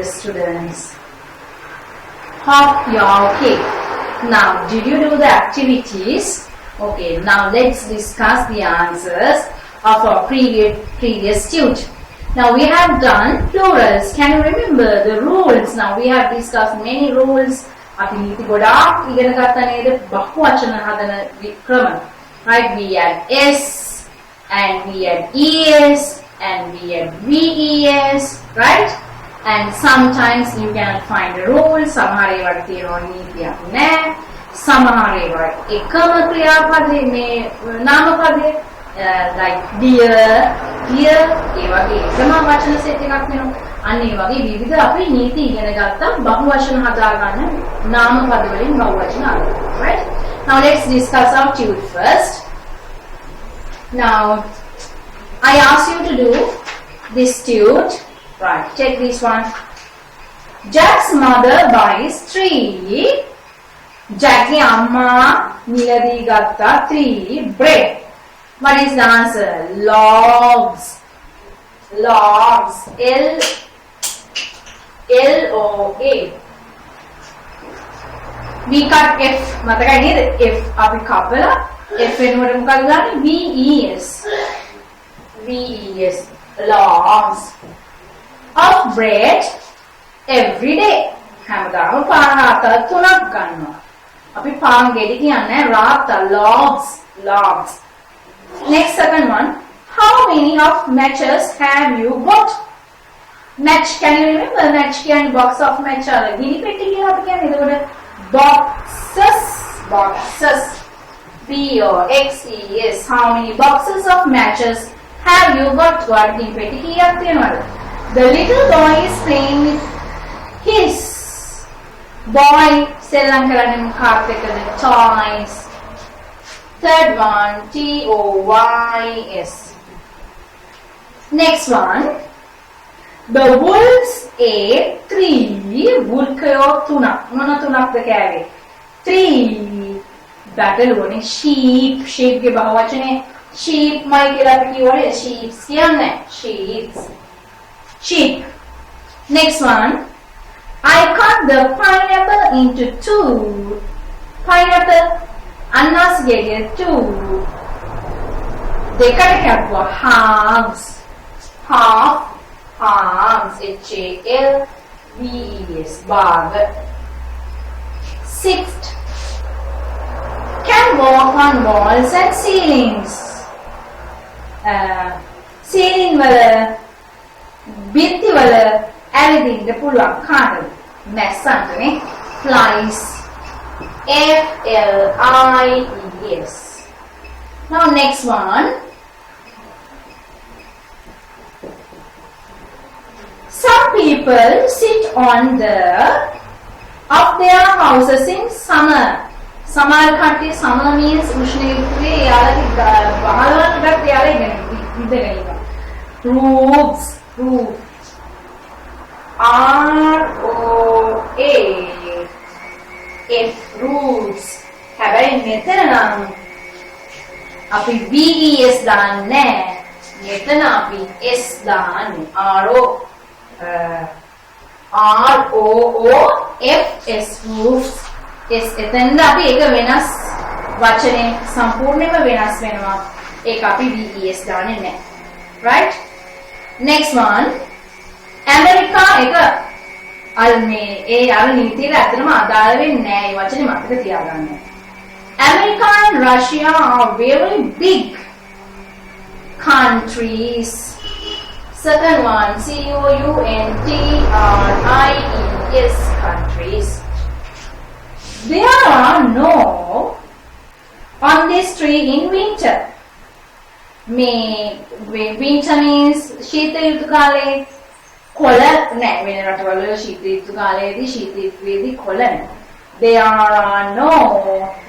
students. Hope you are okay. Now, did you do the activities? Okay, now let's discuss the answers of our previous tude. Now we have done plurals. Can you remember the rules? Now we have discussed many rules. අපි නීති ගොඩාක් ඉගෙන ගත්තා නේද? බහුවචන හදන ක්‍රම. Right? We had S and we had ES and we had VES. Right? And sometimes you cannot find a rule. සමහර ඒවාට තියෙනවා නීතියක් නැහැ. සමහර ඒවා එකම ක්‍රියාපදේ මේ නාමපදේ like dear, here ඒ වගේ එකම වචන සෙට් එකක් වෙනවා. අන්න ඒ වගේ විවිධ අපි නීති ඉගෙන ගත්තා බහුවචන හදා ගන්න නාමපද වලින් බහුවචන අරගෙන. Right? Now let's discuss our tude first. Now I ask you to do this tude. Right, take this one. Jack's mother buys 3. Jack ki amma miladi gatta 3 bread. What is the answer? Logs. Logs. L-O-A. We cut F. මතකයි නේද? F අපි කපලා F වෙනුවට මොකක්ද ගන්නේ? VES. VES. Logs of bread every day. හැමදාම පාන් හතර තුනක් ගන්නවා. අපි පාන් ගෙඩි කියන්නේ රාත්ත logs. Logs. Next, second one. How many of matches have you got? Match, can you remember? Match can box of match. Gini petti කියලා අපි කියන්නේ. එතකොට boxes. Boxes. B-O-X-E-S. How many boxes of matches have you got? ඔයාලට gini petti කීයක් තියෙනවද? The little boy is playing with his boy. සෙල්ලම් කරන්නේ මොකක්ද එක්කද? Toys. Third one, T-O-Y-S. Next one, the wolves ate 3 වුල්කයෝ තුනක්. මොන තුනක්ද කෑවේ? 3 බැටළුවනේ sheep. sheep ගේ බහුවචනේ sheep මයි කියලා අපි කියවනේ sheeps කියන්නේ. sheeps. sheep. Next one, I cut the pineapple into 2. Pineapple අන්නස් ගෙඩිය 2 දෙකට කැපුවා halves. halves H-A-L-V-E-S භාග. Sixth, can walk on walls and ceilings. ceiling වල බිත්ති වල ඇවිදින්න පුළුවන් කාටද? මැස්සන්ටනේ. flies. F-L-I-E-S. Now next one. Some people sit on the of their houses in summer. Summer කට්ටිය summer means උෂ්ණ ඍතුවේ යාලගේ බහලවලට යාලා ඉඳගෙන. Roofs. roof. R-O-A F roofs. හැබැයි මෙතන නම් අපි VES දාන්නේ. මෙතන අපි S දාන්නේ. R-O-O-F-S roofs. S එතෙන්ද අපි ඒක වෙනස් වචනේ සම්පූර්ණයෙන්ම වෙනස් වෙනවා. ඒක අපි VES දාන්නේ නැහැ. Right? Next one. America එක අල්මේ ඒ අර නීතියට ඇත්තටම අදාළ වෙන්නේ නැහැ. ඒ වචනේ මතක තියාගන්න. America and Russia are very big countries. Second one, C-O-U-N-T-R-I-E-S countries. There are no on this tree in winter. Winter means ශීත ඍතු කාලේ කොළ නැහැ. වෙන රටවල ශීත ඍතු කාලයේදී ශීත ඍතුවේදී කොළ නැහැ. There are no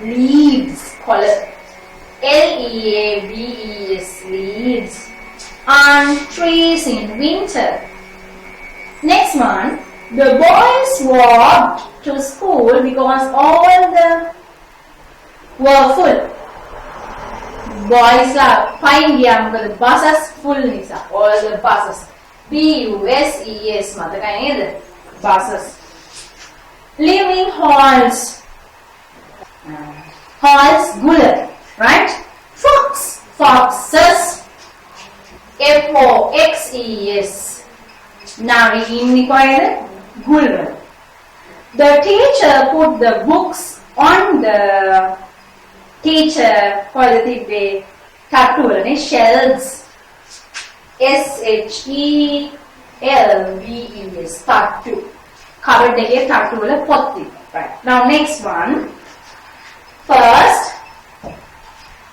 leaves. කොළ L-E-A-V-E-S leaves on trees in winter. Next one, the boys walked to school because all the were full. Boys are fine gaya මොකද buses full නිසා. All the buses. B-U-S-E-S මතකයි නේද? buses. Live in halls. Halls, gula, right? Fox, foxes. Foxes. Nari inni koyada gula. The teacher put the books on the teacher qualitative tattuvalane shelves. SHELVES tattoo. Covered again tattoo wala potti. Right. Now next one. First,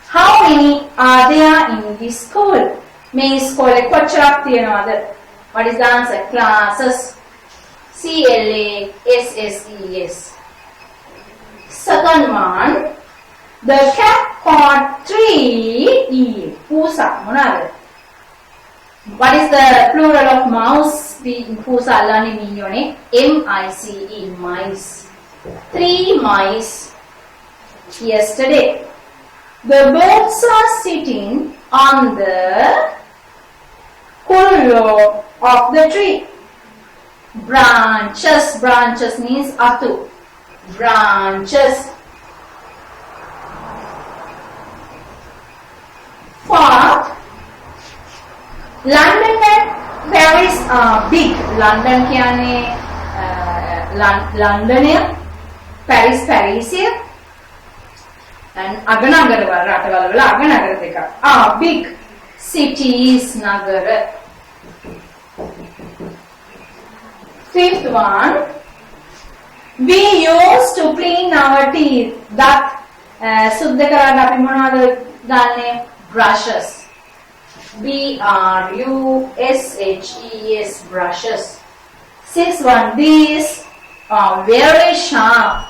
how many are there in this school? Main school kocharak tiyanawada? What is the answer? Classes. CLASSES. Second one, the cat caught 3 pusa. What is the plural of mouse? Pusa alani minyone MICE, mice. 3 mice. Yesterday, the birds are sitting on the kullo of the tree. Branches, branches means atu. Branches. Fourth, London and Paris are big. London kyane London, Paris Paris, and Aganagara ratawala Aganagara deka are big cities nagara. Fifth one, we used to clean our teeth. That suddha karana api monawada ganne? Brushes. BRUSHES, brushes. Sixth one, these are very sharp.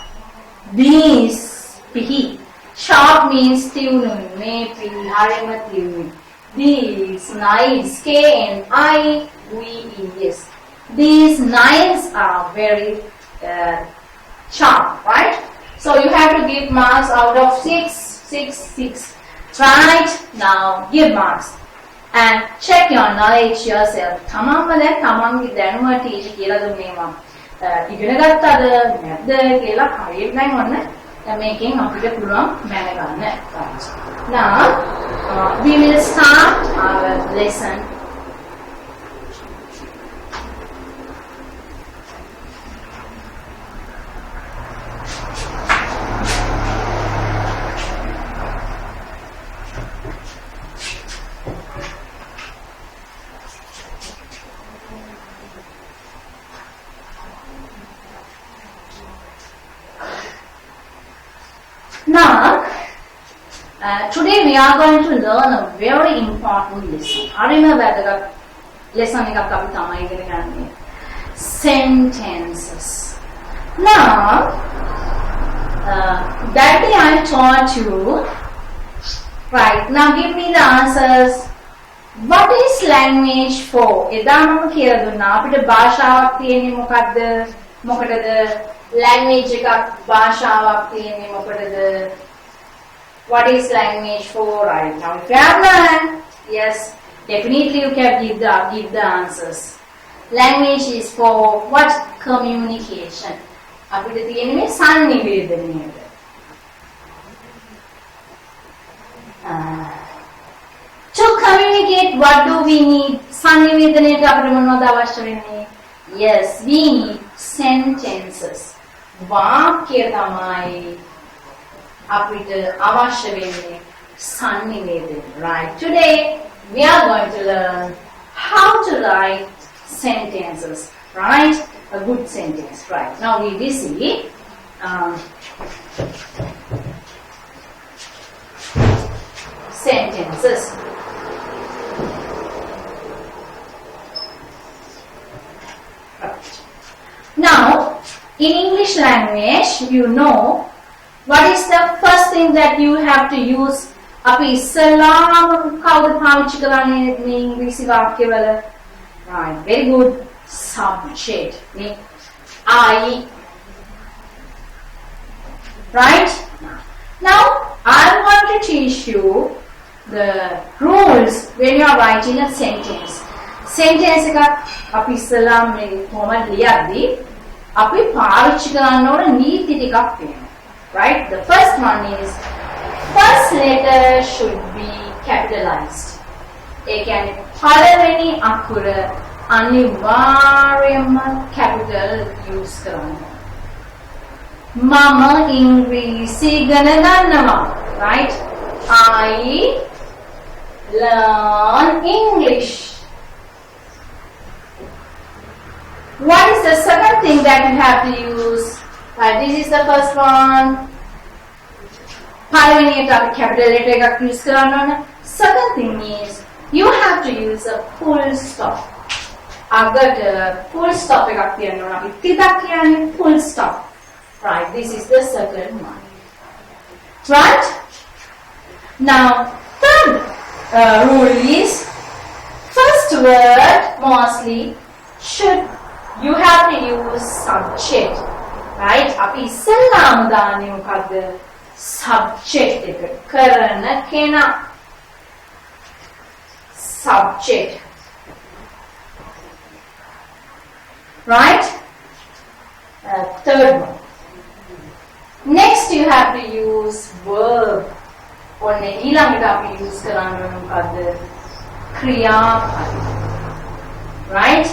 These pihi. Sharp means tunun, me pihi harima tunun. These knives, KNIVES. These knives are very sharp, right? So you have to give marks out of 6. Right? Now give marks. And check your knowledge yourself. Tamamala tamangi danuma teach kiyala dunnema. Igena gattada nadda kiyala hariyena onna මේකෙන් අපිට පුළුවන් දැනගන්න. Now we will start our lesson. Now, today we are going to learn a very important lesson. Remember lesson sentences. Now, that day I taught you. Right, now give me the answers. What is language for? එදාම කියලා දුන්නා අපිට භාෂාවක් තියෙන්නේ මොකද්ද? මොකටද? Language එකක් භාෂාවක් තියෙන්නේ මොකටද? What is language for? Right now, if you have learned, yes, definitely you can give the answers. Language is for what? Communication. අපිට තියෙන්නේ මේ සංනිවේදනයද? To communicate, what do we need? සංනිවේදනයට අපිට මොනවද අවශ්‍ය වෙන්නේ? Yes, we need sentences. වාක්‍ය තමයි අපිට අවශ්‍ය වෙන්නේ සංනිවේදනය. Right. Today we are going to learn how to write sentences. Right? A good sentence. Right. Now we will see sentences. Now, in English language, you know what is the first thing that you have to use. අපි ඉස්සෙල්ලාම කවුද පාවිච්චි කරන්නේ මේ ඉංග්‍රීසි වාක්‍යවල? Right, very good. Subject. I. Right? Now, I want to teach you the rules when you are writing a sentence. sentence එකක් අපි ඉස්සලාම මේ කොහොමද ලියද්දී අපි පාවිච්චි කරන්න ඕන නීති ටිකක් තියෙනවා. Right? The first one is first letter should be capitalized. ඒ කියන්නේ පළවෙනි අකුර අනිවාර්යයෙන්ම capital use කරන්න. මම ඉංග්‍රීසි ඉගෙන ගන්නවා. Right? I learn English. What is the second thing that you have to use? This is the first one. පළවෙනි එක අපි capital letter එකක් use කරන්න ඕන. Second thing is you have to use a full stop. අගට full stop එකක් තියන්න ඕන. අපි තිතක් කියන්නේ full stop. Right, this is the second one. Right? Now, third rule is first word mostly you have to use subject. Right? අපි ඉස්සෙල්ලාම දාන්නේ මොකද්ද? Subject එක. කරන කෙනා. Subject. Right? Third one. Next you have to use verb. ඔන්න ඊළඟට අපි use කරන්න ඕන මොකද්ද? ක්‍රියාපද. Right?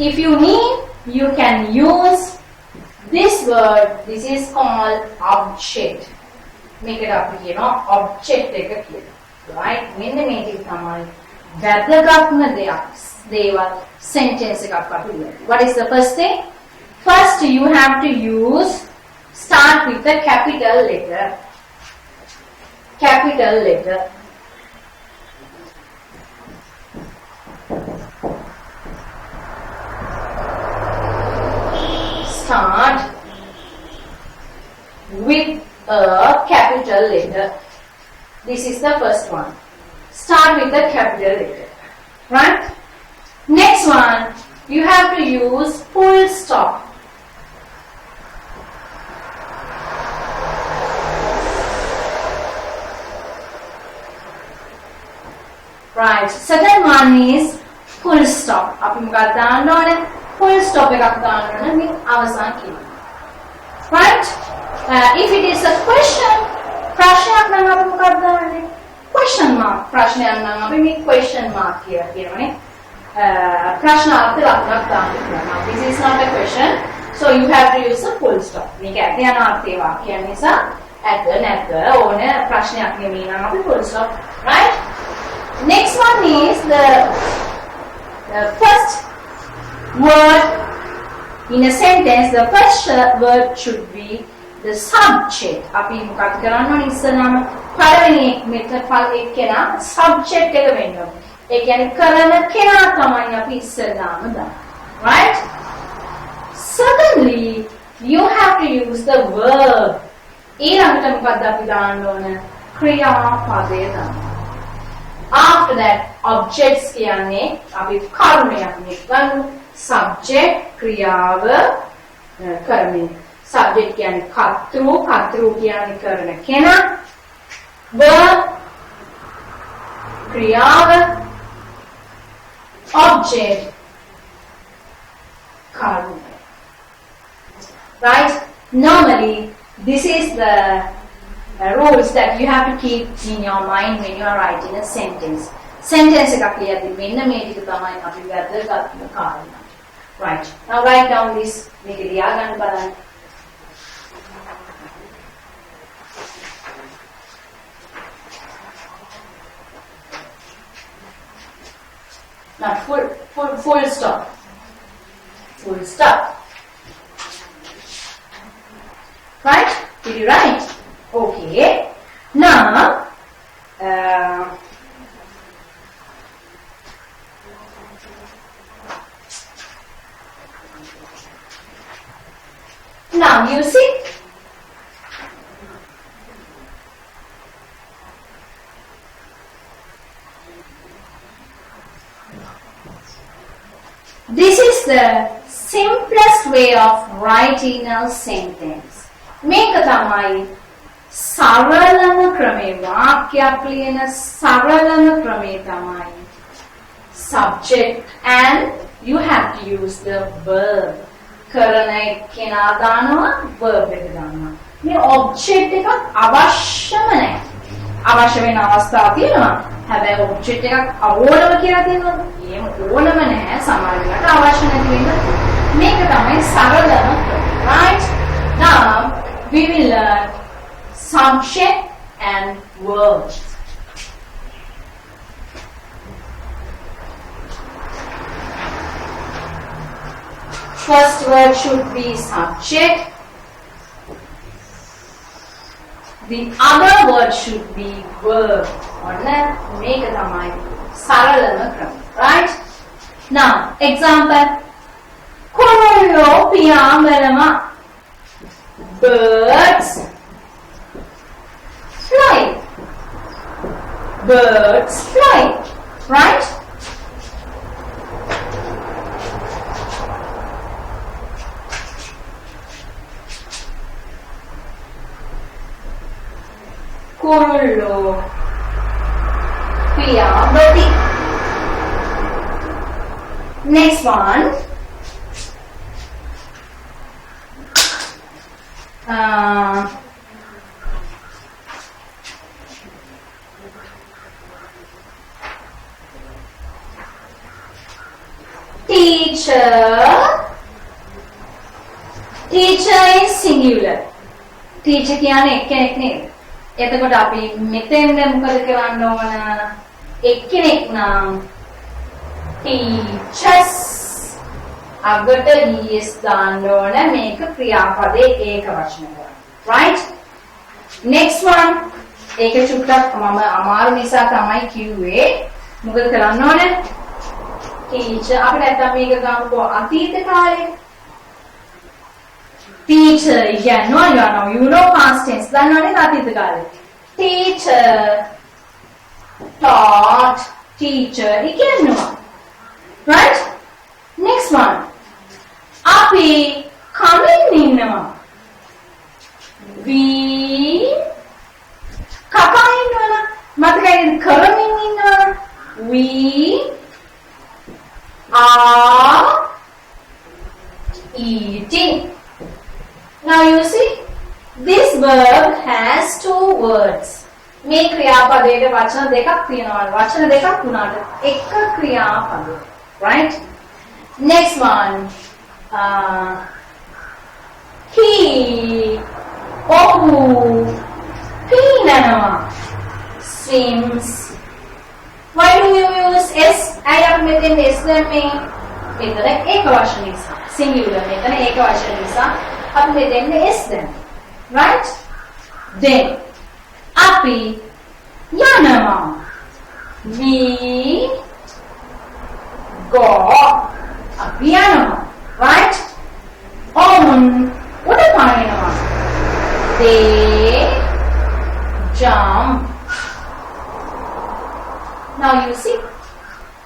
If you need, you can use this word. This is called object. Make it up, you know, object එක කියලා. Right? මෙන්න මේ ටික තමයි වැදගත්ම දේවල් sentence එකක් අපි ලියන්න. What is the first thing? First you have to start with the capital letter. Capital letter. Start with a capital letter. This is the first one. Start with the capital letter. Right? Next one, you have to use full stop. Right. Second one is full stop. අපි මොකක්ද දාන්න ඕනේ? Full stop එකක් දාන්න ඕනේ මේ අවසන් කියන. Right? If it is a question, ප්‍රශ්නයක් නම් අපි මොකක්ද දාන්නේ? Question mark. ප්‍රශ්නයක් නම් අපි මේ question mark කියලා කියනවානේ. ප්‍රශ්නාර්ථ ලකුණක් දාන්න පුළුවන්. This is not a question. So you have to use a full stop. මේක ඇත්ත යන අර්ථය වාක්‍යය නිසා ඇත්ත නැත්ත ඕන ප්‍රශ්නයක් නෙමෙයි නම් අපි full stop. Right? Next one is the first word in a sentence. The first word should be the subject. අපි මොකක්ද කරන්න ඕනේ ඉස්සෙල්ලාම පළවෙනි එක්කෙනා subject එක වෙන්න ඕනේ. ඒ කියන්නේ කරන කෙනා තමයි අපි ඉස්සෙල්ලාම දාන්නේ. Right? Secondly, you have to use the verb. ඊළඟට මොකක්ද අපි දාන්න ඕනේ? ක්‍රියාපදය දාන්න. After that, objects කියන්නේ අපි කර්මයක් ගන්න. Subject ක්‍රියාව කර්මය. Subject කියන්නේ කර්තෘ කියන්නේ කරන කෙනා. Verb ක්‍රියාව. Object කර්මය. Right? Normally, this is the rules that you have to keep in your mind when you are writing a sentence. Sentence එකක් ලියද්දී මෙන්න මේ ටික තමයි අපි වැදගත්ම කාරණා. Right. Now write down this. මේක ලියා ගන්න බලන්න. Now full stop. Full stop. Right? Did you write? Okay. Now, you see, this is the simplest way of writing a sentence. මේක තමයි සරලම ක්‍රමේ වාක්‍යයක් ලියන සරලම ක්‍රමේ තමයි subject and you have to use the verb. කරන කෙනා දානවා verb එක දානවා. මේ object එකක් අවශ්‍යම නැහැ. අවශ්‍ය වෙන අවස්ථා තියෙනවා. හැබැයි object එකක් ඕනම කියලා තියෙනවා. එහෙම ඕනම නැහැ. සමහර වෙලාවට අවශ්‍ය නැති වෙන්න. මේක තමයි සරලම. Right? Now we will learn subject and verb. First word should be subject. The other word should be verb. Make it right? Now, example. Korollo piyamalama. Birds fly. Birds fly. Right? Korollo piyamati. Next one. Teacher. Teacher is singular. Teacher කියන්නේ එක්කෙනෙක් නෙවෙයි. එතකොට අපි මෙතෙන්ද මොකද කරන්න ඕන? එක්කෙනෙක් නම් teachers අගට es දාන්න ඕන මේක ක්‍රියාපදේ ඒක වචන කරා. Right? Next one. ඒක චුට්ටක් මම අමාරු නිසා තමයි කිව්වේ. මොකද කරන්න ඕන? Teacher අපි නැත්තම් මේක ගමුකෝ අතීත කාලේ. Teacher කියනවා you know past tense දන්නවනේ අතීත කාලේ. Teacher taught. Teacher ඉගෙනුවා. Right? Next one. අපි කමින් ඉන්නවා. We කකා ඉන්නවා. මතකයි කරමින් ඉන්නවා. We are eating. Now you see, this verb has two words. මේ ක්‍රියාපදයේ වචන දෙකක් තියෙනවා. වචන දෙකක් වුණාට එක ක්‍රියාපදයක්. Right? Next one. He. ඔහු පීනනවා. Swims. Why do you use S? I am මෙතෙන් S දැම්මේ. මෙතන ඒක වචන නිසා. Singular මෙතන ඒක වචන නිසා අපි මෙතෙන් S දැම්මේ. Right? Then අපි යනවා. We go. අපි යනවා. Right? ඔවුන් උඩ පායනවා. They jump. Now you see,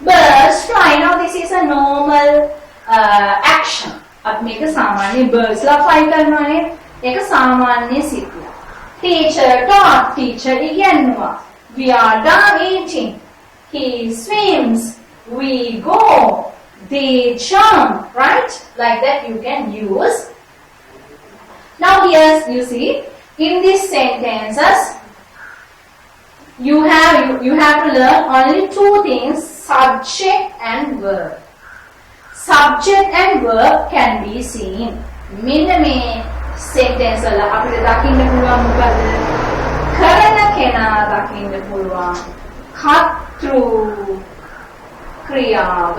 birds fly. Now this is a normal action. अब මේක සාමාන්‍ය birds ලා fly කරනවානේ. ඒක සාමාන්‍ය සිද්ධියක්. Teacher taught. Teacher ඉගෙනුවා. We are done eating. He swims. We go. They jump. Right? Like that you can use. Now here you see, in these sentences, you have to learn only two things: subject and verb. Subject and verb can be seen. මෙන්න sentence වල අපිට දකින්න පුළුවන් මොකද? කරන කෙනා දකින්න පුළුවන්. කර්තෘ ක්‍රියාව.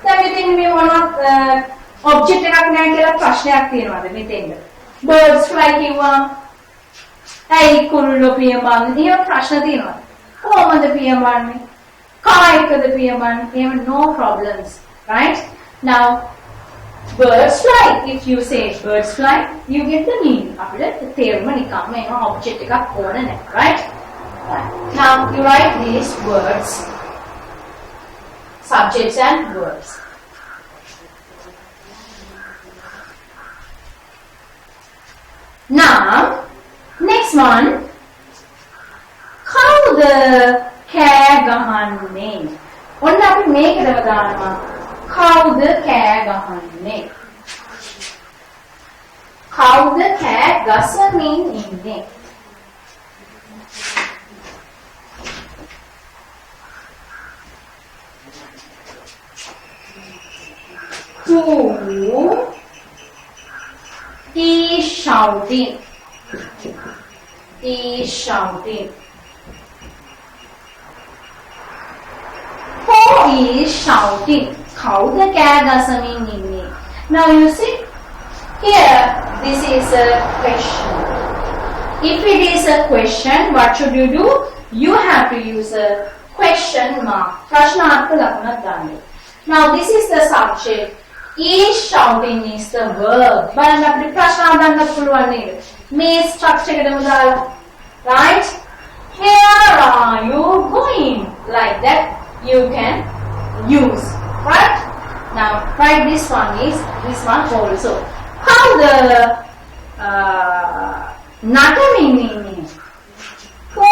දැන් මෙතන මේ මොනවත් object එකක් නැහැ කියලා ප්‍රශ්නයක් තියෙනවද මෙතෙන්ද? Birds fly කිව්වා. ඇයි කුරුල්ලෝ පියමන්නේ? එහෙම ප්‍රශ්න තියෙනවද? කොහොමද පියමන්නේ? කායිකද පියමන්නේ? එහෙම no problems. Right? Now birds fly. If you say birds fly, you get the meaning. අපිට තේරුම නිකම්ම එන object එකක් ඕන නැහැ. Right? Now you write these words, subjects and verbs. Now, next one. කවුද කෑ ගහන්නේ? යන්නේ. කවුද කෑ ගසමින් ඉන්නේ? Who is shouting? Is shouting. Who is shouting? කවුද කෑ ගසමින් ඉන්නේ? Now you see here this is a question. If it is a question, what should you do? You have to use a question mark. ප්‍රශ්නාර්ථ ලකුණක් දාන්න. Now this is the subject. Is shouting is the verb. බලන්න අපිට ප්‍රශ්න අහන්න පුළුවන් නේද? මේ structure එකටම දාලා. Right? Where are you going? Like that you can use. Right? Now write this one also. How the Nakamini? Who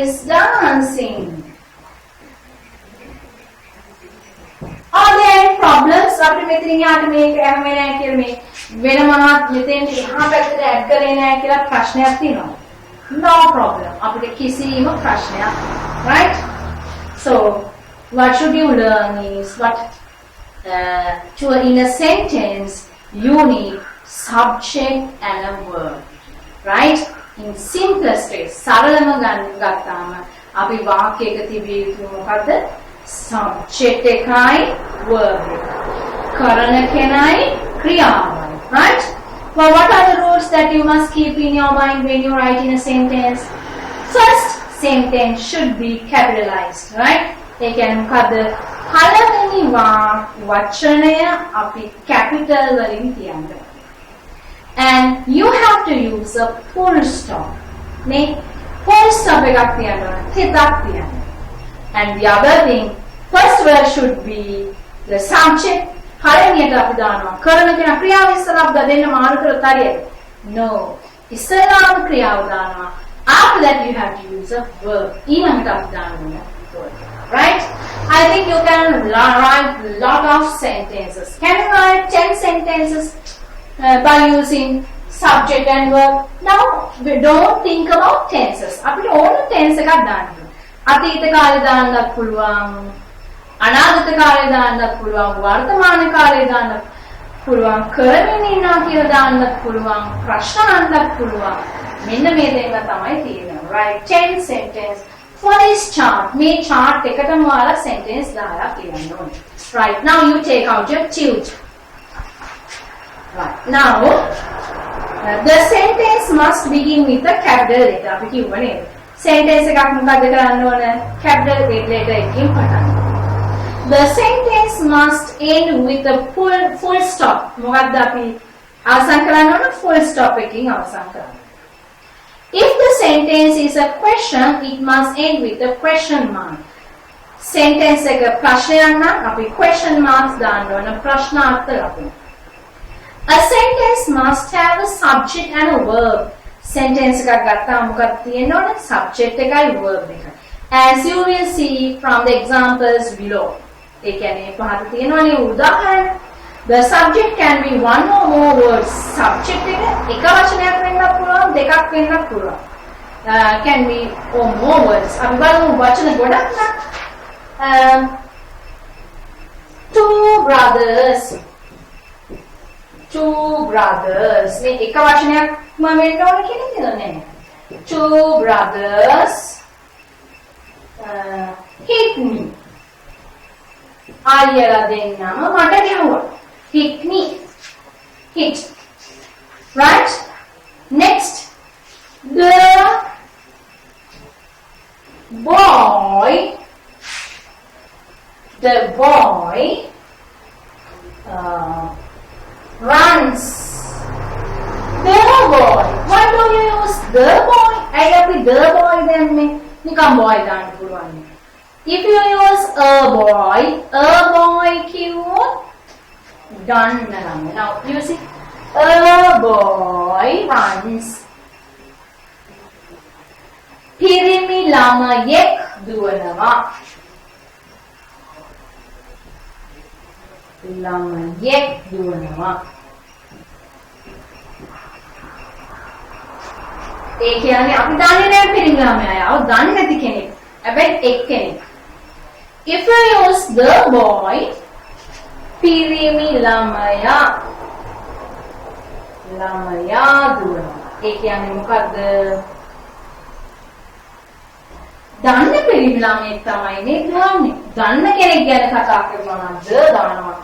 is dancing? Are there any problems? අපිට මෙතනින් යාට මේක ඇහුවේ නැහැ කියලා මේ වෙන මොනවත් මෙතෙන් එහා පැත්තට ඇඩ් කරේ නැහැ කියලා ප්‍රශ්නයක් තියෙනවා. No problem. අපිට කිසිම ප්‍රශ්නයක් නැහැ. Right? So what should you learn is what to in a sentence you need subject and a verb. Right? In simplest way සරලම ගත්තාම අපි වාක්‍යයක තිබිය යුතු මොකද්ද? Subject එකයි verb එක. කරන කෙනයි ක්‍රියාවයි. Right? Well, what are the rules that you must keep in your mind when you write in a sentence? First sentence should be capitalized. Right? ඒ කියන්නේ මොකද්ද? පළවෙනි වචනය අපි capital වලින් තියන්න. And you have to use a full stop. නේ full stop එකක් තියන්න ඕන. තෙතක් තියන්න. And the other thing, first word should be the subject. හරියට අපි දානවා. කරන කෙනා ක්‍රියාව ඉස්සරහට දෙන්න මාරු කරලා හරියට. No. ඉස්සරහම ක්‍රියාව දානවා. After that you have to use a verb. ඊළඟට අපි දානවා verb. Right? I think you can write lot of sentences. Can you write 10 sentences by using subject and verb? Now, we don't think about tenses. අපිට ඕන tense එකක් දාන්න. අතීත කාලේ දාන්නත් පුළුවන්, අනාගත කාලේ දාන්නත් පුළුවන්, වර්තමාන කාලේ දාන්නත් පුළුවන්, කරමින් ඉන්නවා කියලා දාන්නත් පුළුවන්, ප්‍රශ්න අහන්නත් පුළුවන්. මෙන්න මේ දේවල් තමයි තියෙන්නේ. Right? 10 sentence for this chart. මේ chart එකටම ඔයාලා sentence දාලා කියන්න ඕනේ. Right. Now you take out your tube. Right. Now the sentence must begin with a capital letter. අපි කියුවා නේද? Sentence එකක් මොකක්ද කරන්න ඕන? Capital letter එකකින් පටන්. The sentence must end with a full stop. මොකක්ද අපි අවසන් කරන්න ඕන? Full stop එකකින් අවසන් කරන්න. If the sentence is a question, it must end with a question mark. Sentence එක ප්‍රශ්නයක් නම් අපි question marks දාන්න ඕන. ප්‍රශ්නාර්ථ ලකුණු. A sentence must have a subject and a verb. Sentence එකක් ගත්තාම මොකක්ද තියෙන්න ඕන? Subject එකයි verb එකයි. As you will see from the examples below. ඒ කියන්නේ පහත තියෙනවනේ උදාහරණ. The subject can be one or more words. Subject එක වචනයක් වෙන්නත් පුළුවන්, දෙකක් වෙන්නත් පුළුවන්. Can be or more words. අපි බලමු වචන ගොඩක් නම්. Two brothers. මේ එක වචනයක්ම වෙන්න ඕන කියන එක නෑ. Two brothers hit me. අයියලා දෙන්නම මට ගැහුවා. Hit me. Hit. Right? Next. The boy runs. The boy. Why do you use the boy? I have the boy then නිකම් boy දාන්න පුළුවන්. If you use a boy කිව්වොත් done නම. Now you see a boy runs. පිරිමි ළමයෙක් දුවනවා. ළමයෙක් දුවනවා. ඒ කියන්නේ අපි දන්නේ නැහැ පිරිමි ළමයාව දන්නේ නැති කෙනෙක්. හැබැයි එක්කෙනෙක්. If you use the boy, පිරිමි ළමයා දුවනවා. ඒ කියන්නේ මොකද්ද? දන්න පිරිමි ළමයෙක් තමයි නේ දුවන්නේ. දන්න කෙනෙක් ගැන කතා කරනවා නම් ද දානවා.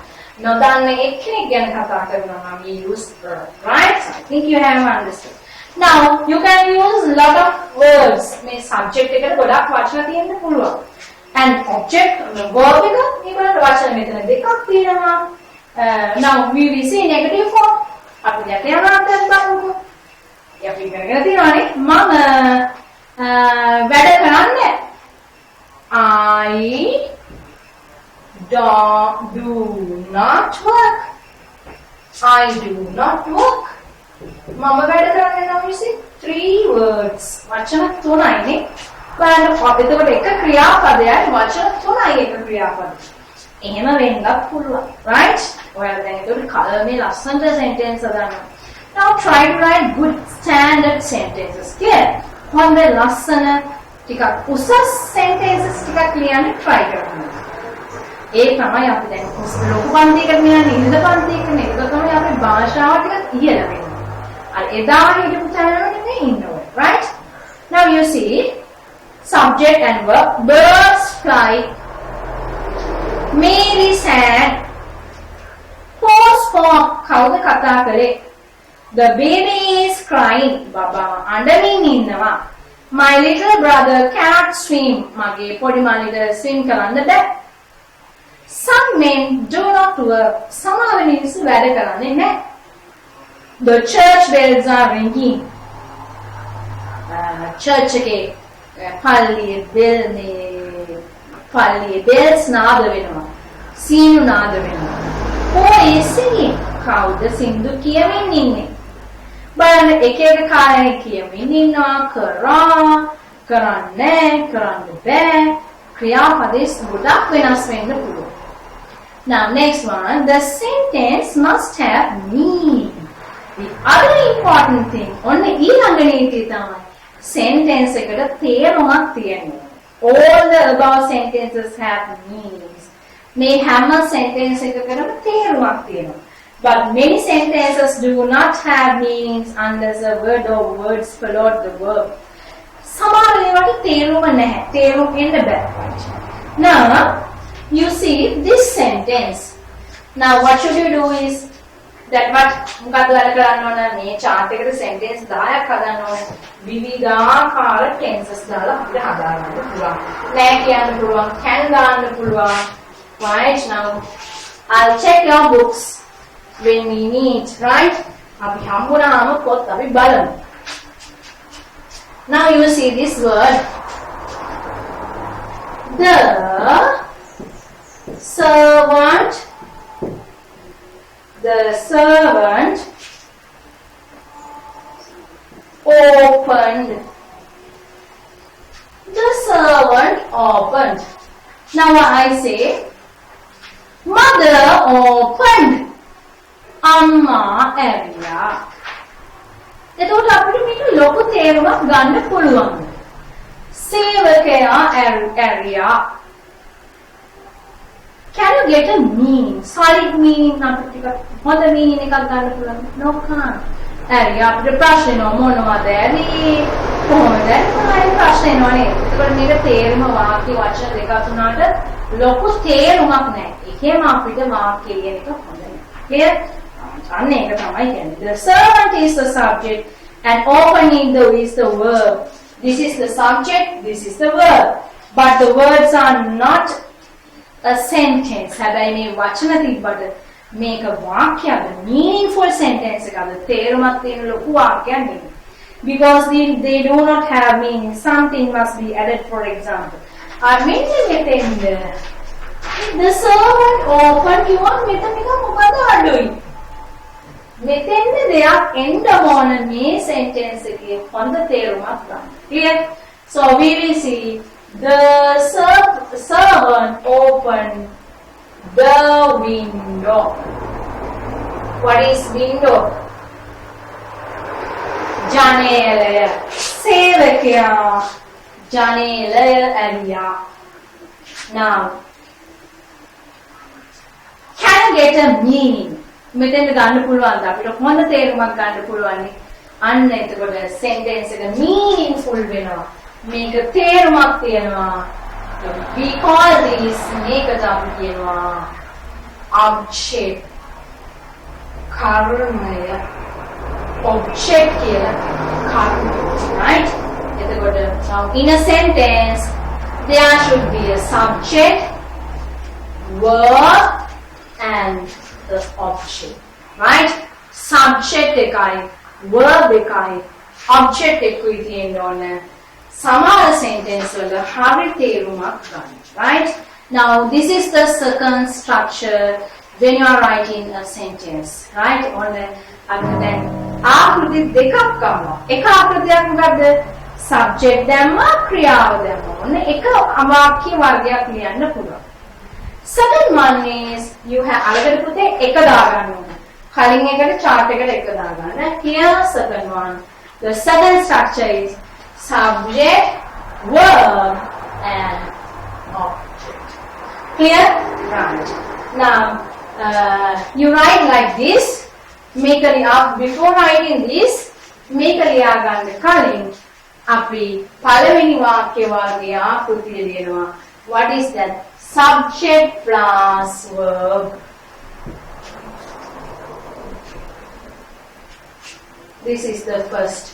නොදන්න එක්කෙනෙක් ගැන කතා කරනවා නම් we use the, right? So I think you have understood. Now you can use lot of words. මේ subject එකට ගොඩක් වචන තියෙන්න පුළුවන්. And object verb එක ඊළඟ වචන මෙතන දෙකක් තියෙනවා. Now we will see negative form. අපි දැන් යනවා බලමු. අපි ඉගෙන තියෙනවානේ මම වැඩ කරන්නේ. I do not work. I do not work. මම වැඩ කරන්නේ නම් you see 3 words. වචන 3යිනේ. බලන්න එතකොට එක ක්‍රියාපදයයි වචන 3යි එක ක්‍රියාපදය. එහෙම වෙන්නත් පුළුවන්. right? ඔයාලා දැන් ඒකට කලර් මේ ලස්සනට sentence හදන්න. Now try to write good standard sentences. clear? හොඳ ලස්සන ටිකක් උසස් sentences ටිකක් ලියන්න try කරන්න. ඒ තමයි අපි දැන් ලොකු පන්තියකට යන්නේ ඉහළ පන්තියකට නේ. ඒක තමයි අපේ භාෂාව ටිකක් ඉහළ වෙන්නේ. අර එදා හිටපු තැනම නෙමෙයි ඉන්නේ. right? Now you see subject and verb. Birds fly. Mary sang. Paul spoke. කවුද කතා කරේ? The baby is crying. බබා අඬමින් ඉන්නවා. My little brother cannot swim. මගේ පොඩි මල්ලිට swim කරන්න බෑ. Some men do not work. සමහර මිනිස්සු වැඩ කරන්නේ නැහැ. The church bells are ringing. church එකේ පල්ලියේ bells නාද වෙනවා. සීනු නාද වෙනවා. Who is singing? කවුද සින්දු කියමින් ඉන්නේ? බලන්න එක එක කාරණේ කියමින් ඉන්නවා. කරන්නේ කරන්න බෑ. ක්‍රියාපදේ ගොඩක් වෙනස් වෙන්න පුළුවන්. Now next one, the sentence must have meaning. The other important thing, ඔන්න ඊළඟ නීතිය තමයි sentence එකට තේරුමක් තියෙනවා. All the above sentences have meanings. මේ හැම sentence එකකටම තේරුමක් තියෙනවා. But many sentences do not have meanings unless a word or words followed the verb. සමහර ඒවාට තේරුම නැහැ. තේරුම් එන්න බෑ. Now you see this sentence. Now what should you do is that මොකද වැඩ කරන්න ඕන මේ chart එකට sentence 10ක් හදන්න ඕන. විවිධාකාර tenses දාලා අපිට හදාගන්න පුළුවන්. නෑ කියන්න පුළුවන්, can දාන්න පුළුවන්. Right? Now I'll check your books when we meet, right? අපි හම්බුනාම පොත් අපි බලමු. Now you see this word. The servant opened. The servant opened. Now I say, mother opened. Amma ඇරියා. එතකොට අපිට මේක ලොකු තේරුමක් ගන්න පුළුවන්. සේවකයා ඇරියා. Can you get a meaning? Solid meaning අපිට ටිකක් හොඳ meaning එකක් ගන්න පුළුවන්. No can't. ඇරියා අපිට ප්‍රශ්න මොනවද ඇරි? කොහොමද? මොනවයි ප්‍රශ්න එනවනේ. ඒකට මේක තේරුම වාක්‍ය වචන දෙක තුනකට ලොකු තේරුමක් නැහැ. ඒකේම අපිට වාක්‍ය කියන එක හොඳයි. Clear? අන්න ඒක තමයි කියන්නේ. The servant is the subject and opening is the verb. This is the subject, this is the verb. But the words are not a sentence. හැබැයි මේ වචන තිබ්බට මේක වාක්‍යයක්ද meaningful sentence එකක්ද තේරුමක් තියෙන ලොකු වාක්‍යයක් නෙමෙයි. Because they do not have meaning. Something must be added, for example. මෙන්න මෙතෙන්ද the servant opened කියවම මෙතන එක මොකද අඩුයි? මෙතෙන්ද දෙයක් එන්න ඕන මේ sentence එකේ හොඳ තේරුමක් ගන්න. Clear? So we will see the servant opened The window. What is window? Janelaya. Sevakya. Janelaya area. Now, can you get a meaning? මෙතෙන්ද ගන්න පුළුවන්ද අපිට හොඳ තේරුමක් ගන්න පුළුවන් අන්න එතකොට sentence එක meaningful වෙනවා මේක තේරුමක් තියෙනවා we call this මේකට අපි කියනවා object කර්මය object කියලා කර්මය right එතකොට now in a sentence there should be a subject verb and the object, right? Subject ekai, verb ekai, object ekui තියෙන්න සමහර sentence වල හරි තේරුමක් ගන්න, right? Now this is the second structure when you are writing a sentence, right? On අපිට දැන් ආකෘති දෙකක් ගන්නවා. එක ආකෘතියක් මොකද්ද? subject දැම්මා ක්‍රියාව දැම්මා. ඔන්න එක වාක්‍ය වර්ගයක් ලියන්න පුළුවන්. Second one is you have අලකට පුතේ එක දාගන්න ඕනේ. කලින් එකට chart එකට එක දාගන්න. Here second one. The second structure is subject, verb and object. Clear? Right. Now you write like this. Make a up before writing this. Make a ලියාගන්න කලින් අපි පළවෙනි වාක්‍ය වාගේ ආකෘතිය දෙනවා. What is that? Subject plus verb. This is the first.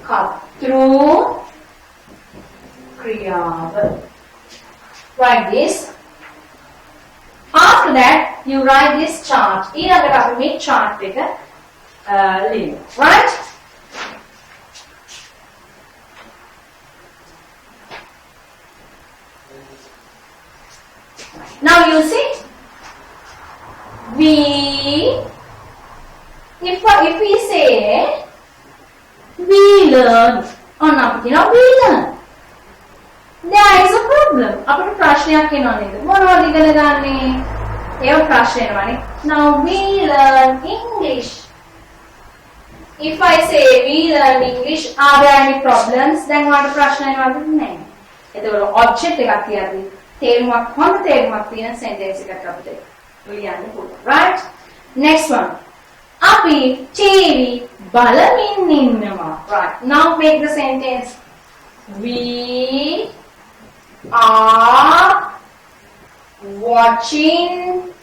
Cut through Kriya. Write this. After that, you write this chart. ඊළඟට අපි මේ chart එක ලියමු. Right? Now you see, if we say we learn or not, we learn. There is a problem. අපිට ප්‍රශ්නයක් එනවා නේද? මොනවද ඉගෙන ගන්නෙ? ඒක ප්‍රශ්න එනවානේ. Now we learn English. If I say we learn English, are there any problems? Then what ප්‍රශ්න එනවද? නැහැ. එතකොට object එකක් තියද්දි තේරුමක් හොඳ තේරුමක් තියෙන sentence එකක් අපිට ලියන්න පුළුවන්. Right? Next one. අපි TV බලමින් ඉන්නවා. Right. Now make the sentence. We are watching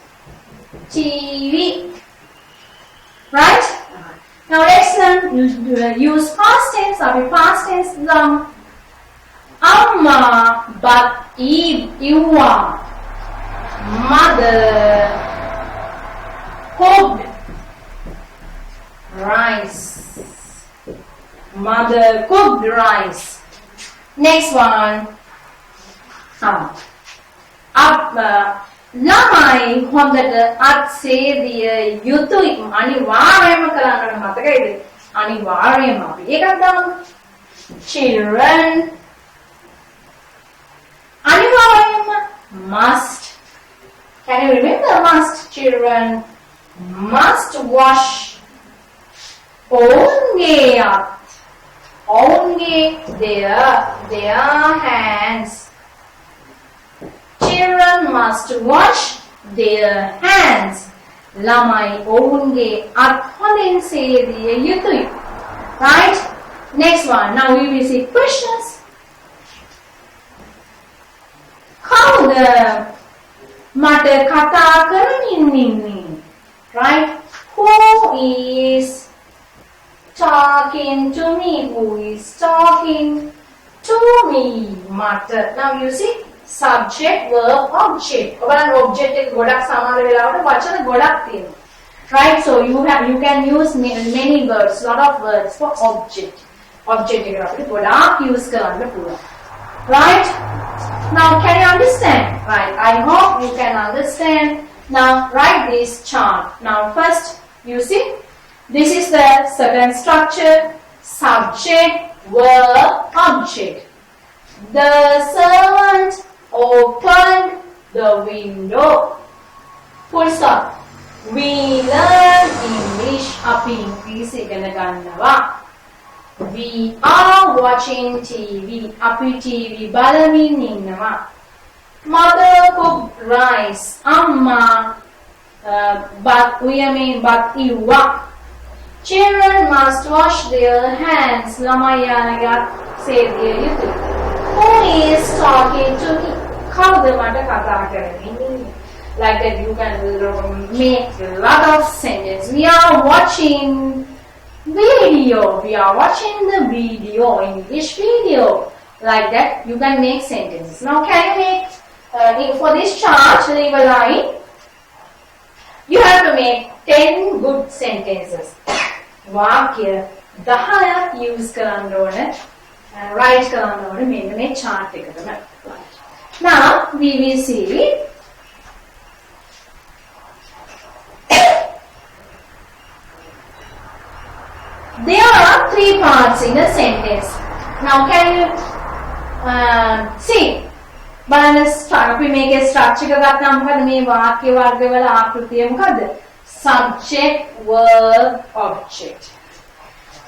TV. Right? Now let's use past tense. Abi past tense Amma but Iwa mother cooked rice. Mother cooked rice. Next one. ළමයි හොඳට අත් සේදිය යුතුයි. අනිවාර්යයෙන්ම කරන්න ඕන මතකයිද? අනිවාර්යයෙන්ම අපි ඒකක් දාමු. Children අනිවාර්යයෙන්ම must. Can you remember must? Children must wash only their hands. Children must wash their hands. ළමයි ඔවුන්ගේ අත් හොඳින් සේදිය යුතුයි. Right? Next one. Now we will see questions. කවුද මට කතා කරමින් ඉන්නේ? Right? Who is talking to me? Who is talking to me? Mata. Now you see subject, verb, object. ඔබලන් object එක ගොඩක් සමහර වෙලාවට වචන ගොඩක් තියෙනවා. Right? So you can use many words, lot of words for object. Object එක අපිට ගොඩක් use කරන්න පුළුවන්. Right? Now can you understand? Right. I hope you can understand. Now write this chart. Now first you see this is the second structure. Subject, verb, object. The servant opened the window. Full stop. We learn English. අපි ඉංග්‍රීසි ඉගෙන ගන්නවා. We are watching TV. අපි TV බලමින් ඉන්නවා. Mother cooked rice. අම්මා බත් ඉව්වා. Children must wash their hands. ළමයාගේ සේදිය යුතුයි. Who is talking to me? කවුද මට කතා කරන්නේ? Like that you can make a lot of sentences. We are watching video. We are watching the video, English video. Like that you can make sentences. Now can you make, for this chart, leave a line. You have to make 10 good sentences. වාක්‍ය 10ක් use කරන්න ඕනේ. Write කරන්න ඕනේ මෙන්න මේ chart එකටම. Now we will see there are 3 parts in a sentence. Now can you see? බලන්න අපි මේකේ structure එක ගත්තාම මොකද මේ වාක්‍ය වර්ගවල ආකෘතිය මොකද? Subject, verb, object.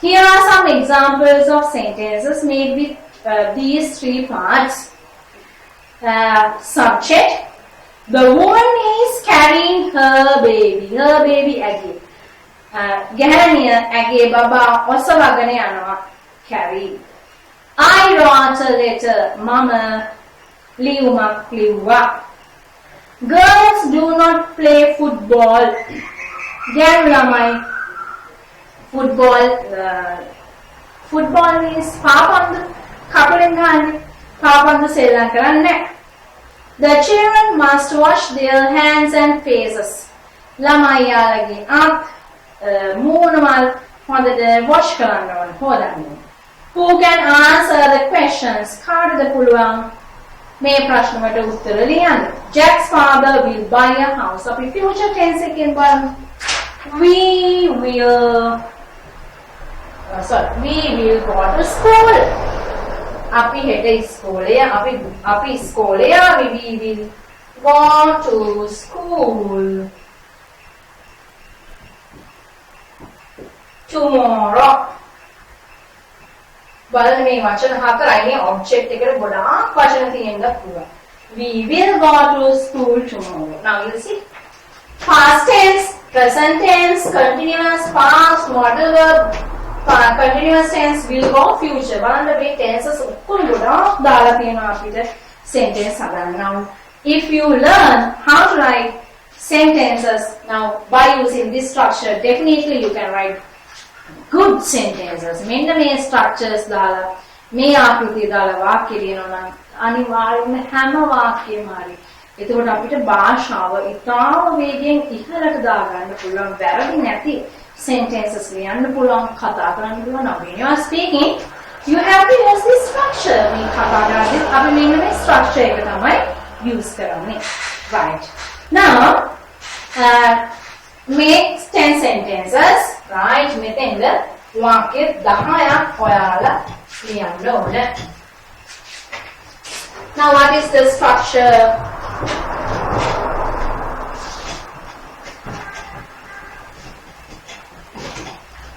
Here are some examples of sentences made with these 3 parts. Subject. The woman is carrying her baby. Her baby ඇගේ. ගැහැණිය ඇගේ බබා ඔසවගෙන යනවා. Carry. I wrote a letter. මම ලියුමක් ලිව්වා. Girls do not play football. ගැහැණු ළමයි football means පාපන්දු කපලෙන් ගහන්නේ. පාපන්දු සෙල්ලම් කරන්නේ. The children must wash their hands and faces. ළමයාලගේ අත් මූණවල් හොඳට wash කරන්න ඕනේ. හොදන්න. Who can answer the questions? කාටද පුළුවන් මේ ප්‍රශ්න වලට උත්තර ලියන්න? Jack's father will buy a house. අපි future tense එකෙන් බලමු. We will go to school. අපි හෙට ඉස්කෝලේ අපි ඉස්කෝලේ ආවි. We will go to school tomorrow. බලන්න මේ වචන 4යි මේ object එකට ගොඩාක් වචන තියෙන්න පුළුවන්. We will go to school tomorrow. Now you see past tense, present tense, continuous, past, modal verb, continuous tense, will go, future. බලන්න මේ tenses ඔක්කොම ගොඩාක් දාලා තියෙනවා අපිට sentence හදන්න. Now if you learn how to write sentences now by using this structure, definitely you can write good sentences. මෙන්න මේ structures දාලා මේ ආකෘතිය දාලා වාක්‍ය ලියනවා නම් අනිවාර්යයෙන්ම හැම වාක්‍යෙම හරි. එතකොට අපිට භාෂාව ඉතාම වේගයෙන් ඉහළට දාගන්න පුළුවන්. වැරදි නැති sentences ලියන්න පුළුවන්, කතා කරන්න පුළුවන්. Now when you are speaking, you have to use this structure. මේ කතා කරද්දී අපි මෙන්න මේ structure එක තමයි use කරන්නේ. Right. Now make 10 sentences. Right. මෙතෙන්ද වාක්‍ය 10ක් හොයාලා ලියන්න ඕනේ. Now what is the structure?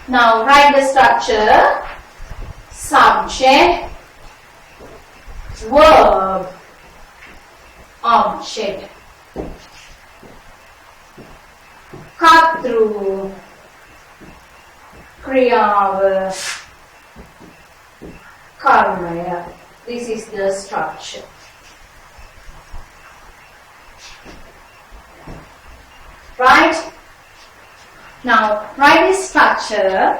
Now write the structure. Subject, verb, object. Cut through, kriyav, karmaya. This is the structure. Right? Now write this structure.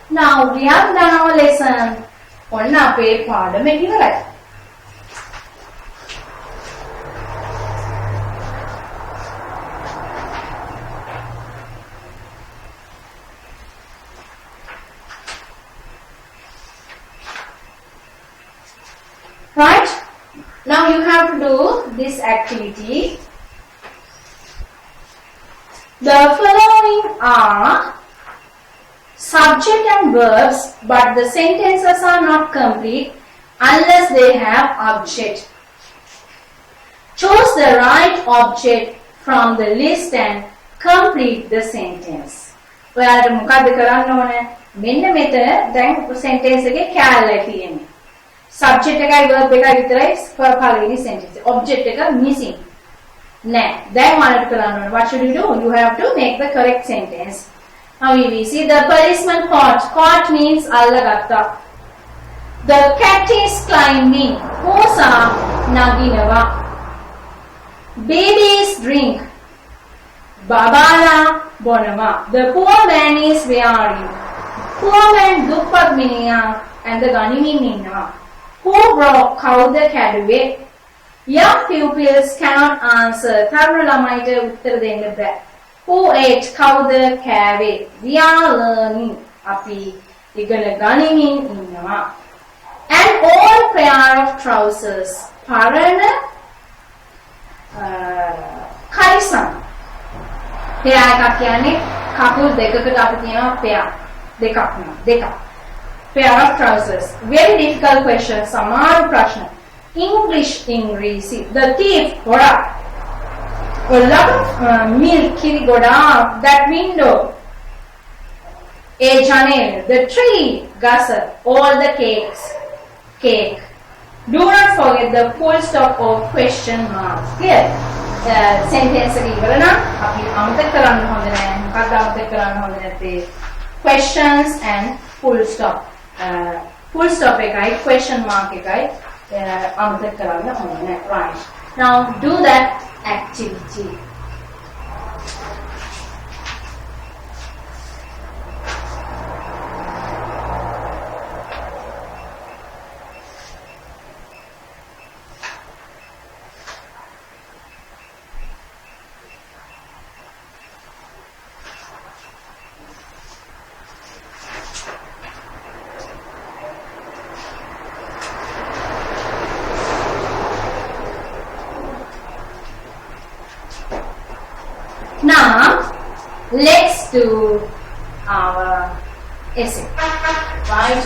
Now we have done our lesson. ඔන්න අපේ පාඩම ඉවරයි. Right? Now you have to do this activity. The following are subject and verbs, but the sentences are not complete unless they have object. Choose the right object from the list and complete the sentence. ඔයාලට මොකද්ද කරන්න ඕනේ? මෙන්න මෙතන දැන් sentence එකේ කැලලයි තියෙන්නේ. Subject එකයි verb එකයි විතරයි පළවෙනි sentence. Object එක missing. නෑ. දැන් ඔයාලට කරන්න ඕනේ. What should you do? You have to make the correct sentence. Now we see the policeman caught. Caught means allagatta. The cat is climbing. Kosa naginawa. Babies drink. Babala bonama. The poor man is wearing. Poor man duppat miniya and the ganimin innawa. Who broke kawuda kaduwe? Young pupils cannot answer. Tharuna lamaita uttara denna bæ. Who ate kawuda kave? We are learning. Api igala ganimin innawa. An old pair of trousers. Parana kaisan. Pair එකක් කියන්නේ කකුල් දෙකකට අපි කියනවා pair. දෙකක් නෙවෙයි දෙකක්. Pair of trousers. Very difficult question. සමාන ප්‍රශ්න. English ඉංග්‍රීසි. The thief ගොඩා. A lot of milk කිරි ගොඩා. That window. A ජනෙල්. The tree ගස. All the cakes. Cake. Do not forget the full stop or question mark. Clear? Sentence එක ඉවර නම් අපි අමතක කරන්න හොඳ නැහැ. මොකක්ද අමතක කරන්න හොඳ නැත්තේ? Questions and full stop. Full stop එකයි question mark එකයි අමතක කරන්න හොඳ නැහැ. Right. Now do that activity. Now, let's do our essay, right?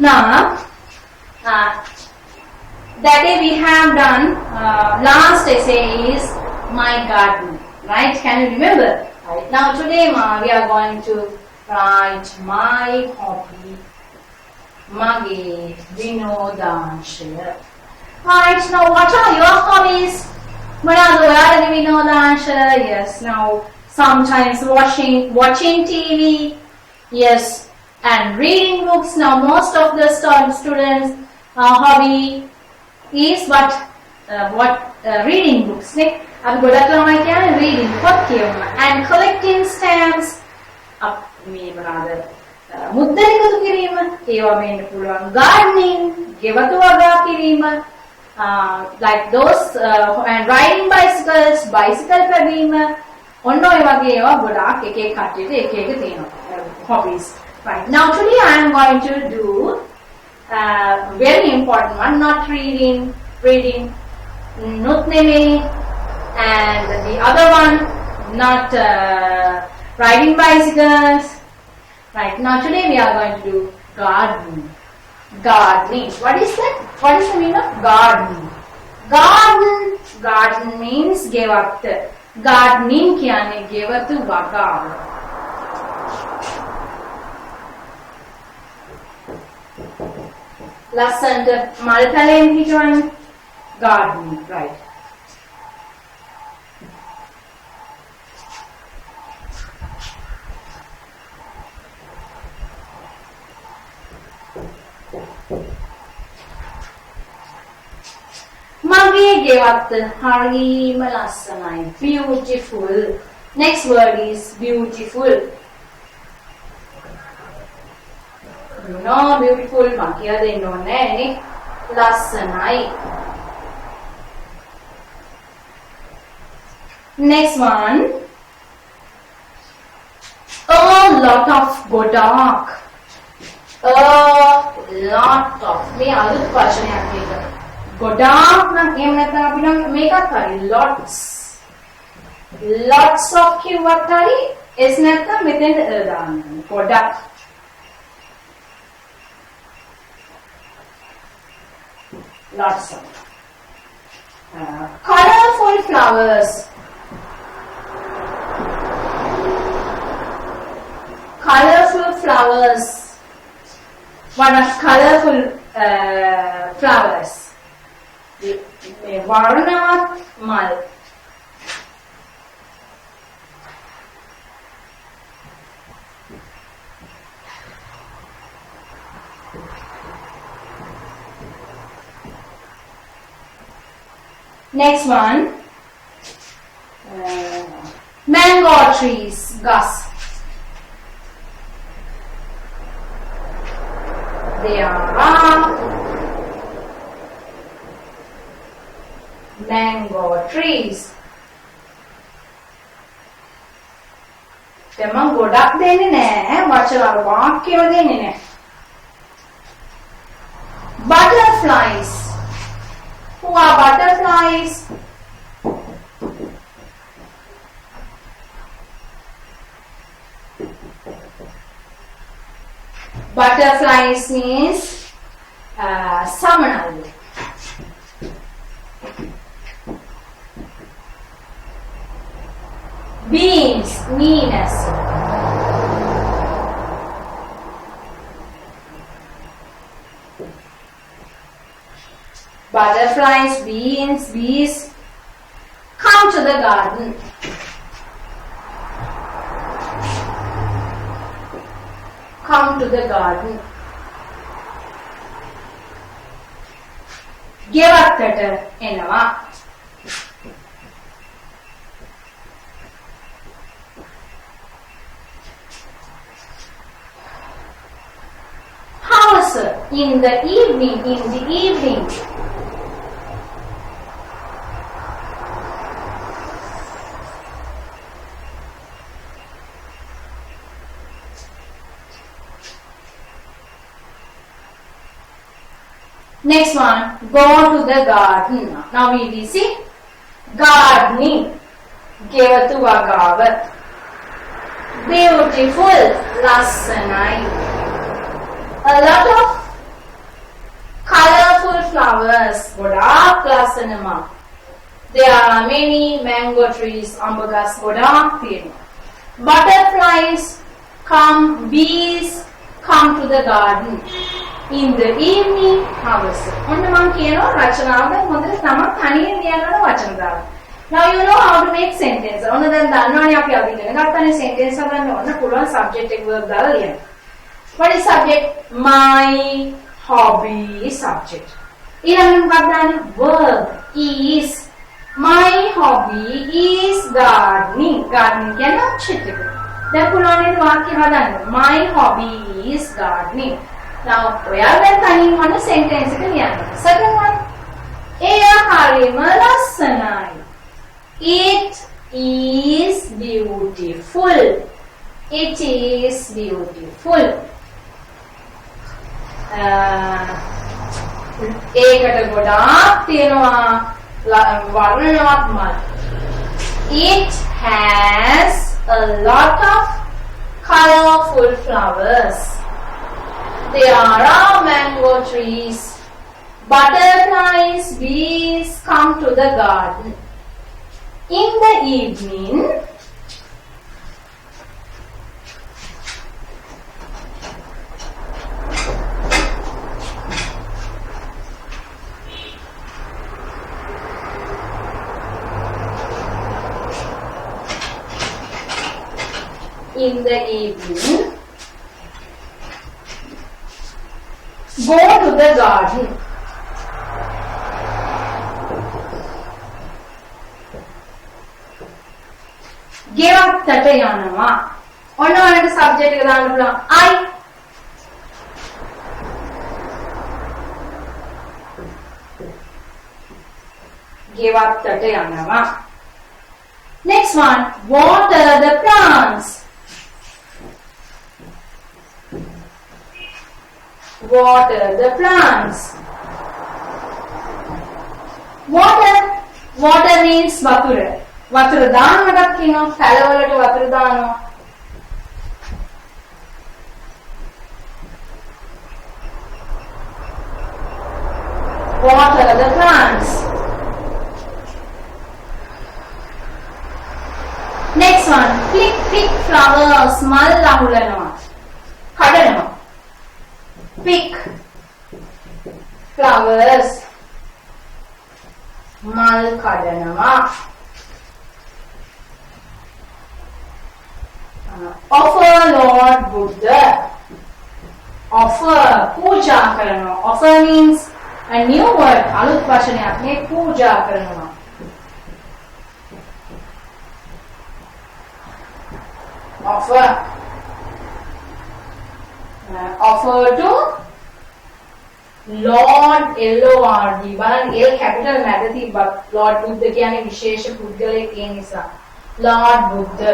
Now, that day we have done last essay is my garden, right? Can you remember? Right. Now today we are going to write my hobby, mage vinodanshaya. Right. Now what are your hobbies? Yes. Now sometimes watching TV. Yes, and reading books. Now most of the students hobby is what reading books ne අපි ගොඩක් ළමයි කියන්නේ reading පොත් කියවනවා and collecting stamps මේ මොනවාද මුද්දනිකතු කිරීම ඒවා වෙන්න පුළුවන් gardening ගෙවතු වගා කිරීම like those and riding bicycles bicycle පැදීම ඔන්න ඔය වගේ ඒවා ගොඩාක් එක එක කට්ටියට එක එක තියෙනවා hobbies. Right. Now today I am going to do very important one, not reading, nutneme, and the other one, not riding bicycles. Right, now today we are going to do gardening. Gardening. What is that? What is the meaning of gardening? Garden means give up the. Gardening kiyane give up to waga. Lessoned මල් පැලෙන් හිටවන්න gardening, right? මගේ ගෙවත්ත හරිම ලස්සනයි, beautiful. Next word is beautiful. You know, beautiful. Makia de no ne lassanai. Next one. A lot of godak. A lot of මේ අලුත් වචනයක් මේක. ගොඩාක් නම් එහෙම නැත්නම් අපි නම් මේකත් හරි lots of කිව්වත් හරි s නැත්නම් මෙතෙන්ට දාන්න ඕනේ. ගොඩක් lots of colorful flowers. Colorful flowers. What are colorful flowers? වර්ණවත් මල්. Next one, mango trees, gus. They are mango trees. දැන් මම ගොඩක් දෙන්නේ නැහැ වචන වාක්‍යව දෙන්නේ නැහැ. Butterflies. Who are butterflies? Butterflies means සමනල්ලු. Beans, meanness. Butterflies, bees, come to the garden. Come to the garden. ගෙවත්තට එනවා. House in the evening. Next one, go to the garden. Now we will see gardening. ගෙවතු වගාව. Beautiful, ලස්සනයි. A lot of colorful flowers. ගොඩාක් ලස්සනම. There are many mango trees. අඹ ගස් ගොඩාක් තියෙනවා. Butterflies come, bees come to the garden. In the evening hours. ඔන්න මම කියනවා රචනාව හොඳට තමයි තනියෙන් ලියන්න වචන දාලා. Now you know how to make sentence. ඔන්න දැන් දන්නවනේ අපි අද ඉගෙන ගන්නනේ sentence හදන්න ඕන පුළුවන් subject එක verb දාලා ලියන්න. What is subject? My hobby is subject. ඊළඟට මොකක්ද දාන්නේ? Verb is. My hobby is gardening. Gardening කියන්නේ object එක. දැන් පුළුවන් නේද වාක්‍ය හදන්න. My hobby is gardening. Now, ඔයාලා දැන් තනියෙන් වන්න sentence එක ලියන්න. Second one. එය හරිම ලස්සනයි. It is beautiful. It is beautiful. ඒකට ගොඩාක් තියෙනවා වර්ණවත් මල්. It has a lot of colorful flowers. There are mango trees. Butterflies, bees come to the garden. In the evening, go to the garden. ගෙවත්තට යනවා. ඔන්න ඔයාලට subject එක දාන්න පුළුවන් I. ගෙවත්තට යනවා. Next one, water the plants. water the plants. Water means වතුර. වතුර දාන්නටත් කියනවා. පැලවලට වතුර දානවා. Water the plants. Next one, pick flowers. මල් අහුලනවා. කඩනවා. Pick flowers. මල් කඩනවා. Offer Lord Buddha. Offer පූජා කරනවා. Offer means a new word. අලුත් වචනයක් නේ පූජා කරනවා. Offer. Offer to Lord L-O-R-D. බලන්න L capital මැද තිබ්බත් Lord Buddha කියන්නේ විශේෂ පුද්ගලයෙක් ඒ නිසා. Lord Buddha.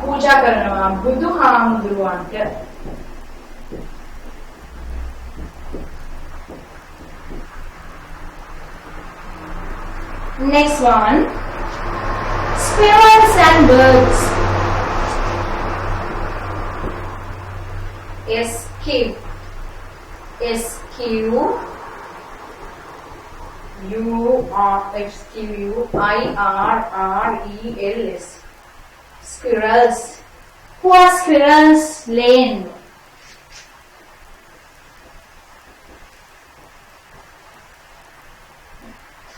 පූජා කරනවා බුදුහාමුදුරුවන්ට. Next one, squirrels and birds. S-Q-U-I-R-R-E-L-S. Squirrels. Who are squirrels? Lane.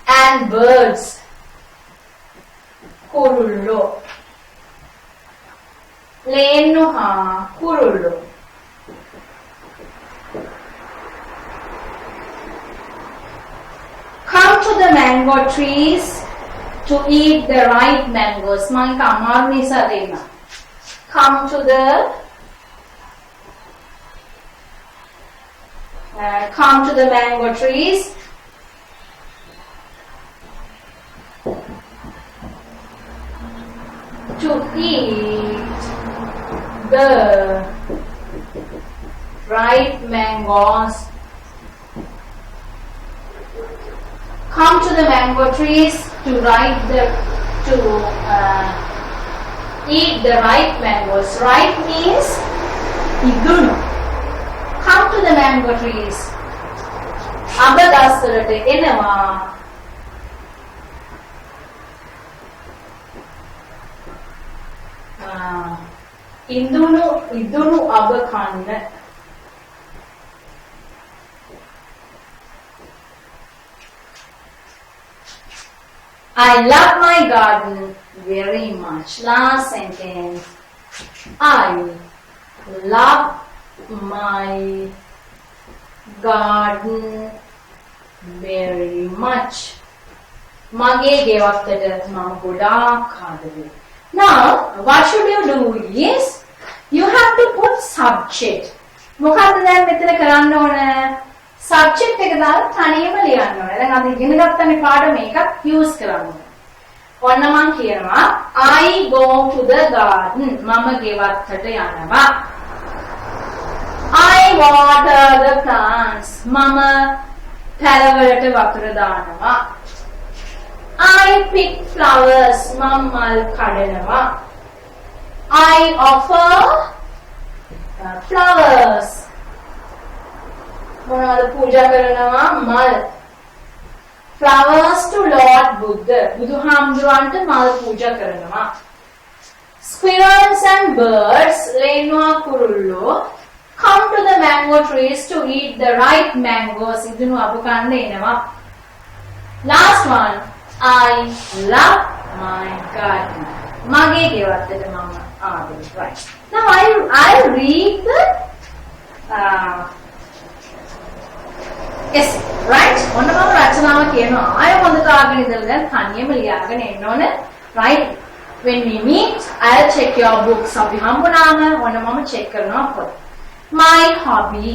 And birds. Kurullo. Lane ha kurullo. Come to the mango trees to eat the ripe mangoes. Manka amarni sadena. Come to the mango trees to eat the ripe mangoes. Come to the mango trees to eat the ripe mangoes. Ripe means idunu. Come to the mango trees. Aba dasarata enawa. Idunu aba kanna. I love my garden very much. Last sentence. I love my garden very much. Mage gewattata mama godak ආදරේ. Now, what should you do is, you have to put subject. මොකක්ද දැන් මෙතන කරන්න ඕන? subject එක දාලා තනියම ලියන්න ඕනේ. දැන් අපි ඉගෙන ගත්තනේ පාඩම එකක් use කරන්න ඕනේ. ඔන්න මම කියනවා I go to the garden. මම ගෙවත්තට යනවා. I water the plants. මම පැලවලට වතුර දානවා. I pick flowers. මම මල් කඩනවා. I offer flowers. මොනවද පූජා කරනවා? මල්. Flowers to Lord Buddha. බුදුහාමුදුරන්ට මල් පූජා කරනවා. Squirrels and birds. ලේනවා කුරුල්ලෝ. Come to the mango trees to eat the ripe mangoes. ඉදුණු අප කන්න එනවා. Last one. I love my garden. මගේ ගෙවත්තට මම ආදරේ. Right. Now I'll read the yes, right? ඔන්න මම රචනාව කියනවා. ආය හොඳ කාගෙන ඉඳලා දැන් තනියම ලියාගෙන එන්න ඕන. Right? When we meet, I'll check your books. අපි හම්බුනාම ඔන්න මම check කරනවා පොත. My hobby.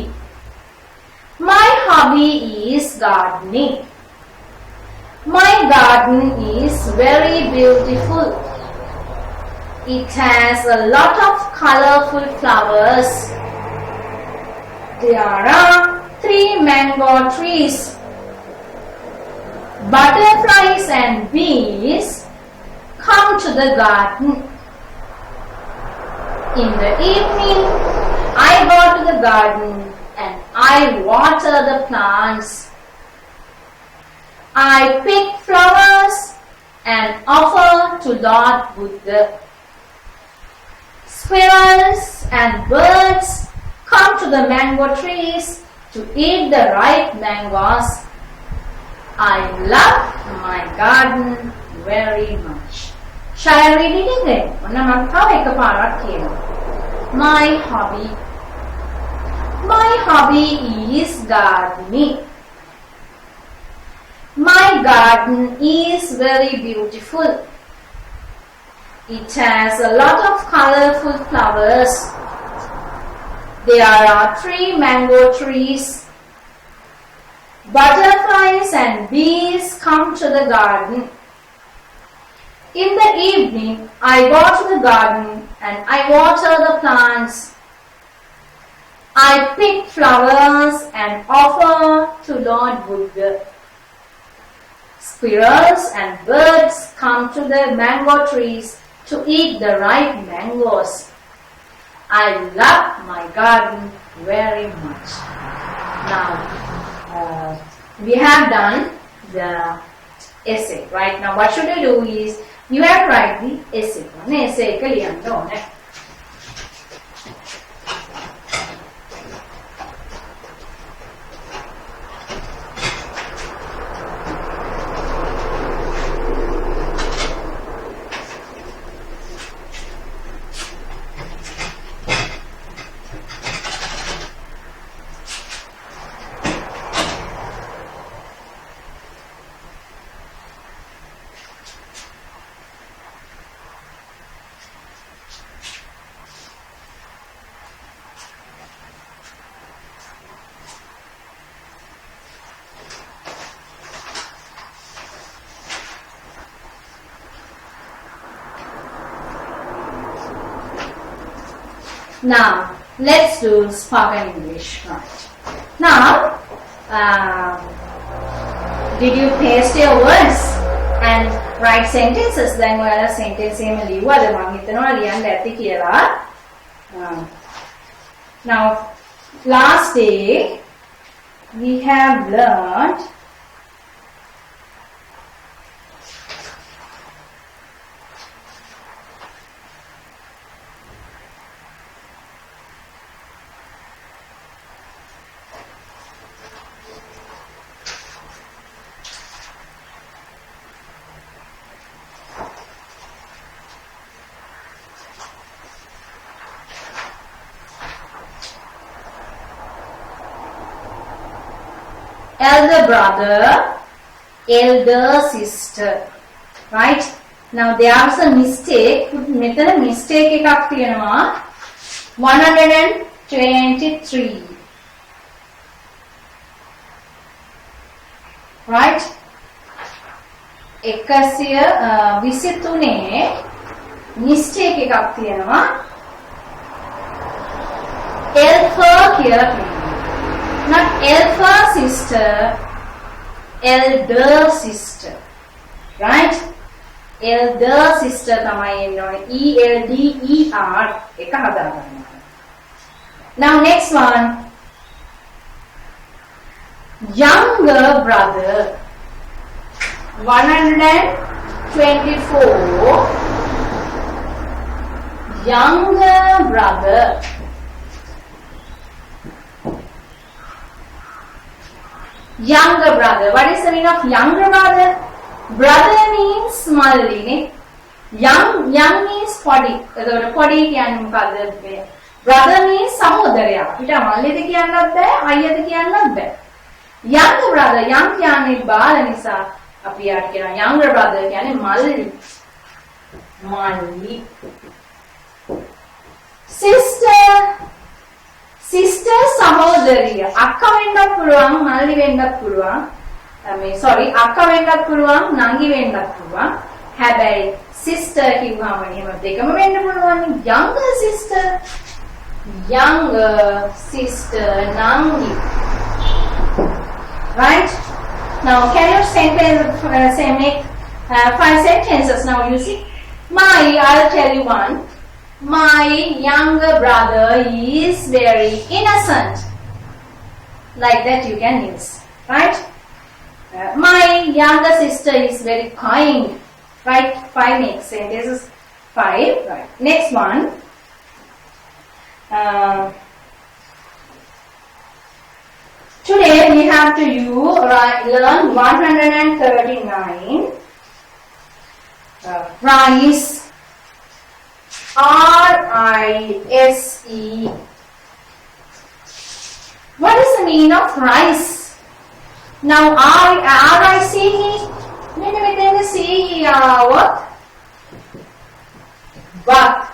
My hobby is gardening. My garden is very beautiful. It has a lot of colorful flowers There are 3 mango trees. Butterflies and bees come to the garden. In the evening, I go to the garden and I water the plants. I pick flowers and offer to Lord Buddha. Squirrels and birds come to the mango trees to eat the ripe mangoes. I love my garden very much. Shall I read it again? My hobby. My hobby is gardening. My garden is very beautiful. It has a lot of colorful flowers. There are 3 mango trees. Butterflies and bees come to the garden. In the evening, I go to the garden and I water the plants. I pick flowers and offer to Lord Buddha. Squirrels and birds come to the mango trees to eat the ripe mangoes. I love my garden very much. Now, we have done the essay. Right now, what should you do is, you have to write the essay. Essay ka Now, let's do spoken English. Right. Now, did you paste your words and write sentences? Then we have a sentence now, last day we have learned elder brother, elder sister. Right? Now there is a mistake. Method mistake එකක් තියෙනවා. 123. Right? 123 mistake එකක් තියෙනවා. Alpha කියලා කියනවා. Not elder sister, elder sister. Right? Elder sister තමයි එන්නේ. ELDER එක හදාගන්න. Now next one. Younger brother. 124. Younger brother. Younger brother. What is the meaning of younger brother? Brother means malli. Young means podi. Podi කියන්නේ මොකද්ද? Brother means සහෝදරයා. පිට මල්ලිද කියන්නත් බෑ, අයියද කියන්නත් බෑ. Younger brother, young කියන්නේ බාල නිසා අපි යාට කියනවා younger brother කියන්නේ මල්ලි. මල්ලි. Sister. Sister සහෝදරිය. අක්කා වෙන්නත් පුළුවන්, මල්ලි වෙන්නත් පුළුවන්. අක්කා වෙන්නත් පුළුවන්, නංගි වෙන්නත් පුළුවන්. හැබැයි sister කිව්වම එහෙම දෙකම වෙන්න පුළුවන්. Younger sister, younger sister Nangi. Right? Now, can you make 5 sentences? Now, you see, I'll tell you one. My younger brother is very innocent. Like that you can use. Right? My younger sister is very kind. Right? 5 makes sentences. 5. Right. Next one. Today we have to learn 139. Rice. R-I-S-E. What is the meaning of rice? Now R-I-C-E. What? But.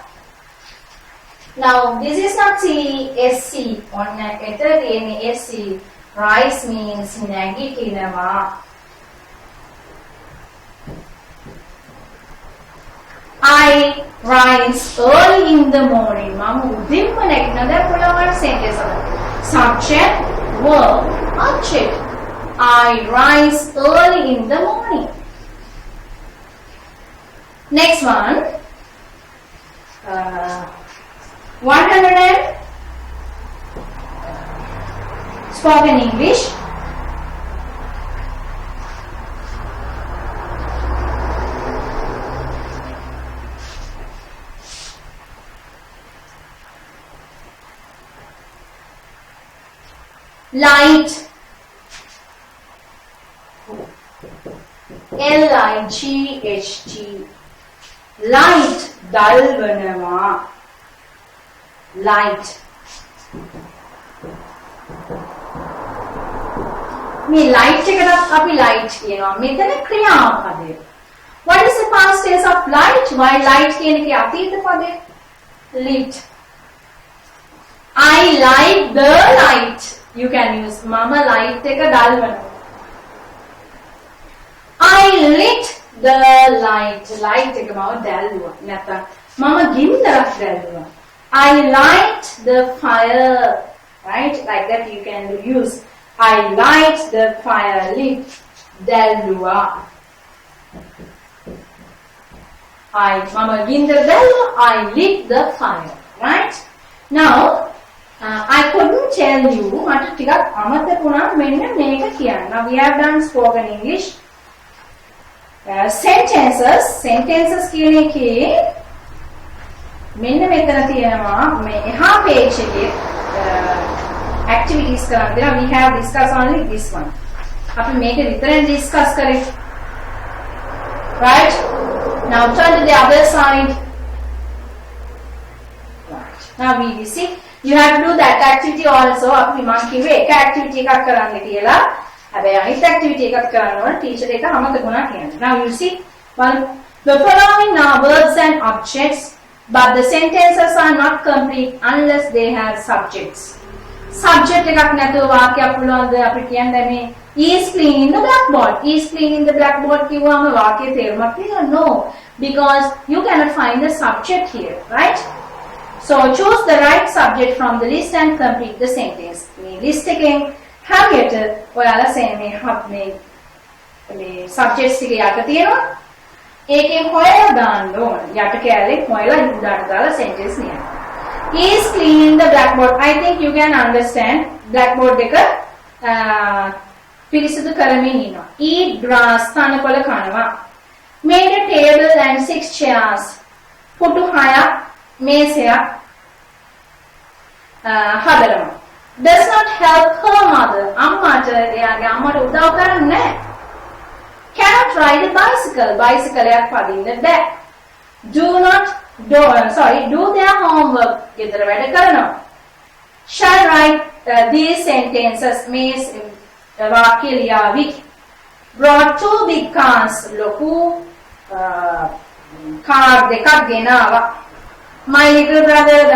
Now this is not C-S-C. On S-C. Rice means negatinama. I rise early in the morning. Subject, verb, object. I rise early in the morning. Next one. 100 spoken English. Light. L-I-G-H-T. Light. Dalvanama. Light. Me light light. What is the past tense of light? Why light lit. I like the light. You can use Mama light I lit the light. Light Mama gimda. I light the fire. Right? Like that you can use. I light the fire. Lit. Dalua. Mama ginda dalua. I lit the fire. Right? Now, I couldn't tell you. Now we have done spoken English. Sentences. Sentences page activities we have discussed only this one. After make it discuss correct. Right? Now turn to the other side. Right. Now we see. You have to do that activity also. Activity teacher Now you see, well, the following are verbs and objects, but the sentences are not complete unless they have subjects. Subject is clean in the blackboard. Is clean in the blackboard no, because you cannot find the subject here, right? So choose the right subject from the list and complete the sentence. List again. Subjects sentence is clean in the blackboard. I think you can understand blackboard eat grass made a table and 6 chairs. Put to hire Mesia does not help her mother. Cannot ride a bicycle. Do their homework. Shall write these sentences. Brought 2 big cars. My little brother, the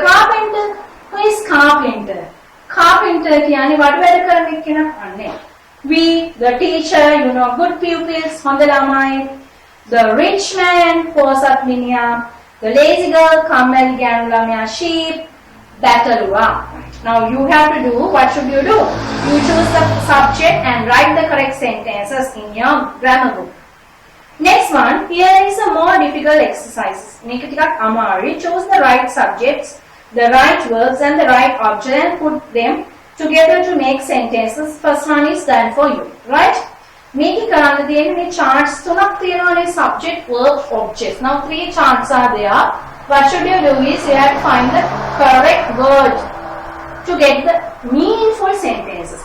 carpenter. Who is carpenter? Carpenter what we, the teacher, good pupils, the rich man, The lazy girl, kammali ganula sheep, batalua. Now you have to do, what should you do? You choose the subject and write the correct sentences in your grammar book. Next one, here is a more difficult exercise. Choose the right subjects, the right verbs and the right object and put them together to make sentences. First one is done for you, right? Make a charts subject, verb, objects. Now 3 charts are there. What should you do is you have to find the correct word to get the meaningful sentences.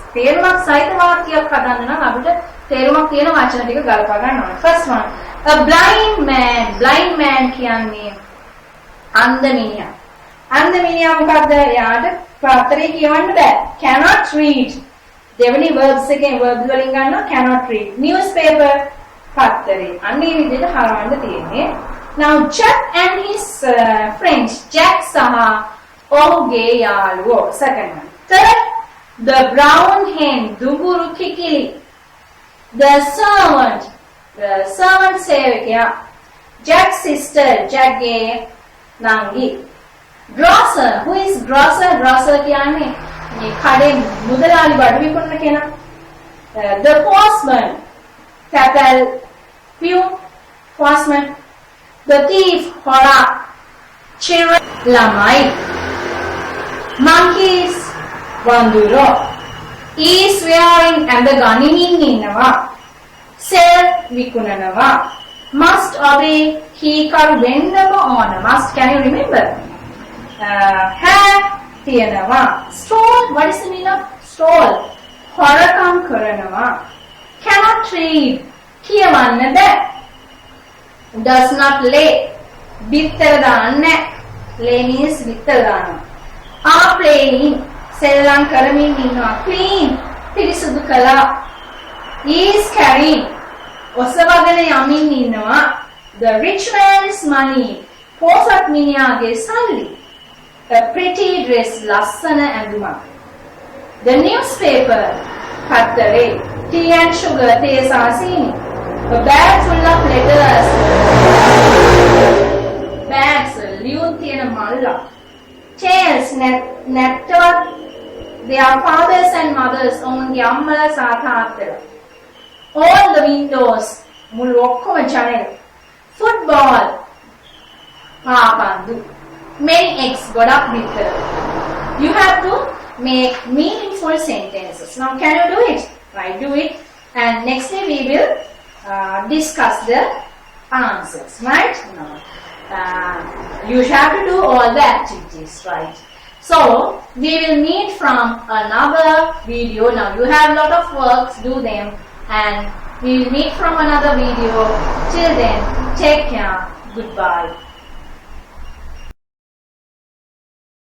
First one, a blind man. Blind man kiyanne andaminiya. Andaminiya mokadda yaata pathare kiyawanna bෑ. Cannot read. Devani verbs again verbs වලින් ගන්නවා cannot read. Newspaper pathare. අන්න ඒ විදිහට හරවන්න තියෙන්නේ. Now Jack and his friends, Jack saha ඔහුගේ යාළුවෝ. Second one. Third, the brown hen, දුඹුරු කිකිලි. The servant සේවකයා. Jack's sister, Jackගේ නංගි. Grocer, who is grocer? Grocer කියන්නේ මේ කඩේ මුදලාලි බඩු විකුණන කෙනා. The postman, තැපැල් පියුම් postman. The thief, හොරා. Children, ළමයි. Monkeys, වඳුරෝ. Is wearing and the ගනිමින් ඉන්නවා. Sell, විකුණනවා. Must obey, කීකරු වෙන්නම ඕන. Must, can you remember? Have, තියනවා. Stole, what is the meaning of stole? හොරකම් කරනවා. Cannot read, කියවන්න බෑ. Does not lay, බිත්තර දාන්නේ. Lay means බිත්තර දානවා. Are playing, සෙල්ලම් කරමින් ඉන්නවා. Clean, පිරිසුදු කළා. Is carrying, ඔසවගෙන යමින් ඉන්නවා. The rich man's money, පොසත් මිනිහාගේ සල්ලි. A pretty dress, ලස්සන ඇඳුමක්. The newspaper, පත්තරේ. Tea and sugar, තේ සහ සීනි. A bag full of letters. Bags, ලියුම් තියෙන මල්ලක්. Tales, නැට්ටවත්. Their fathers and mothers, ඔවුන්ගේ අම්මලා සහ තාත්තලා. All the windows, මුළු ඔක්කොම ජනෙල්. Football, පාපන්දු. Many eggs, ගොඩක් බිත්තර. You have to make meaningful sentences. Now can you do it? Right, do it. And next day we will discuss the answers, right? Now, you have to do all the activities, right? So, we will meet from another video. Now, you have a lot of works, do them. And we will meet from another video. Till then, take care. Goodbye.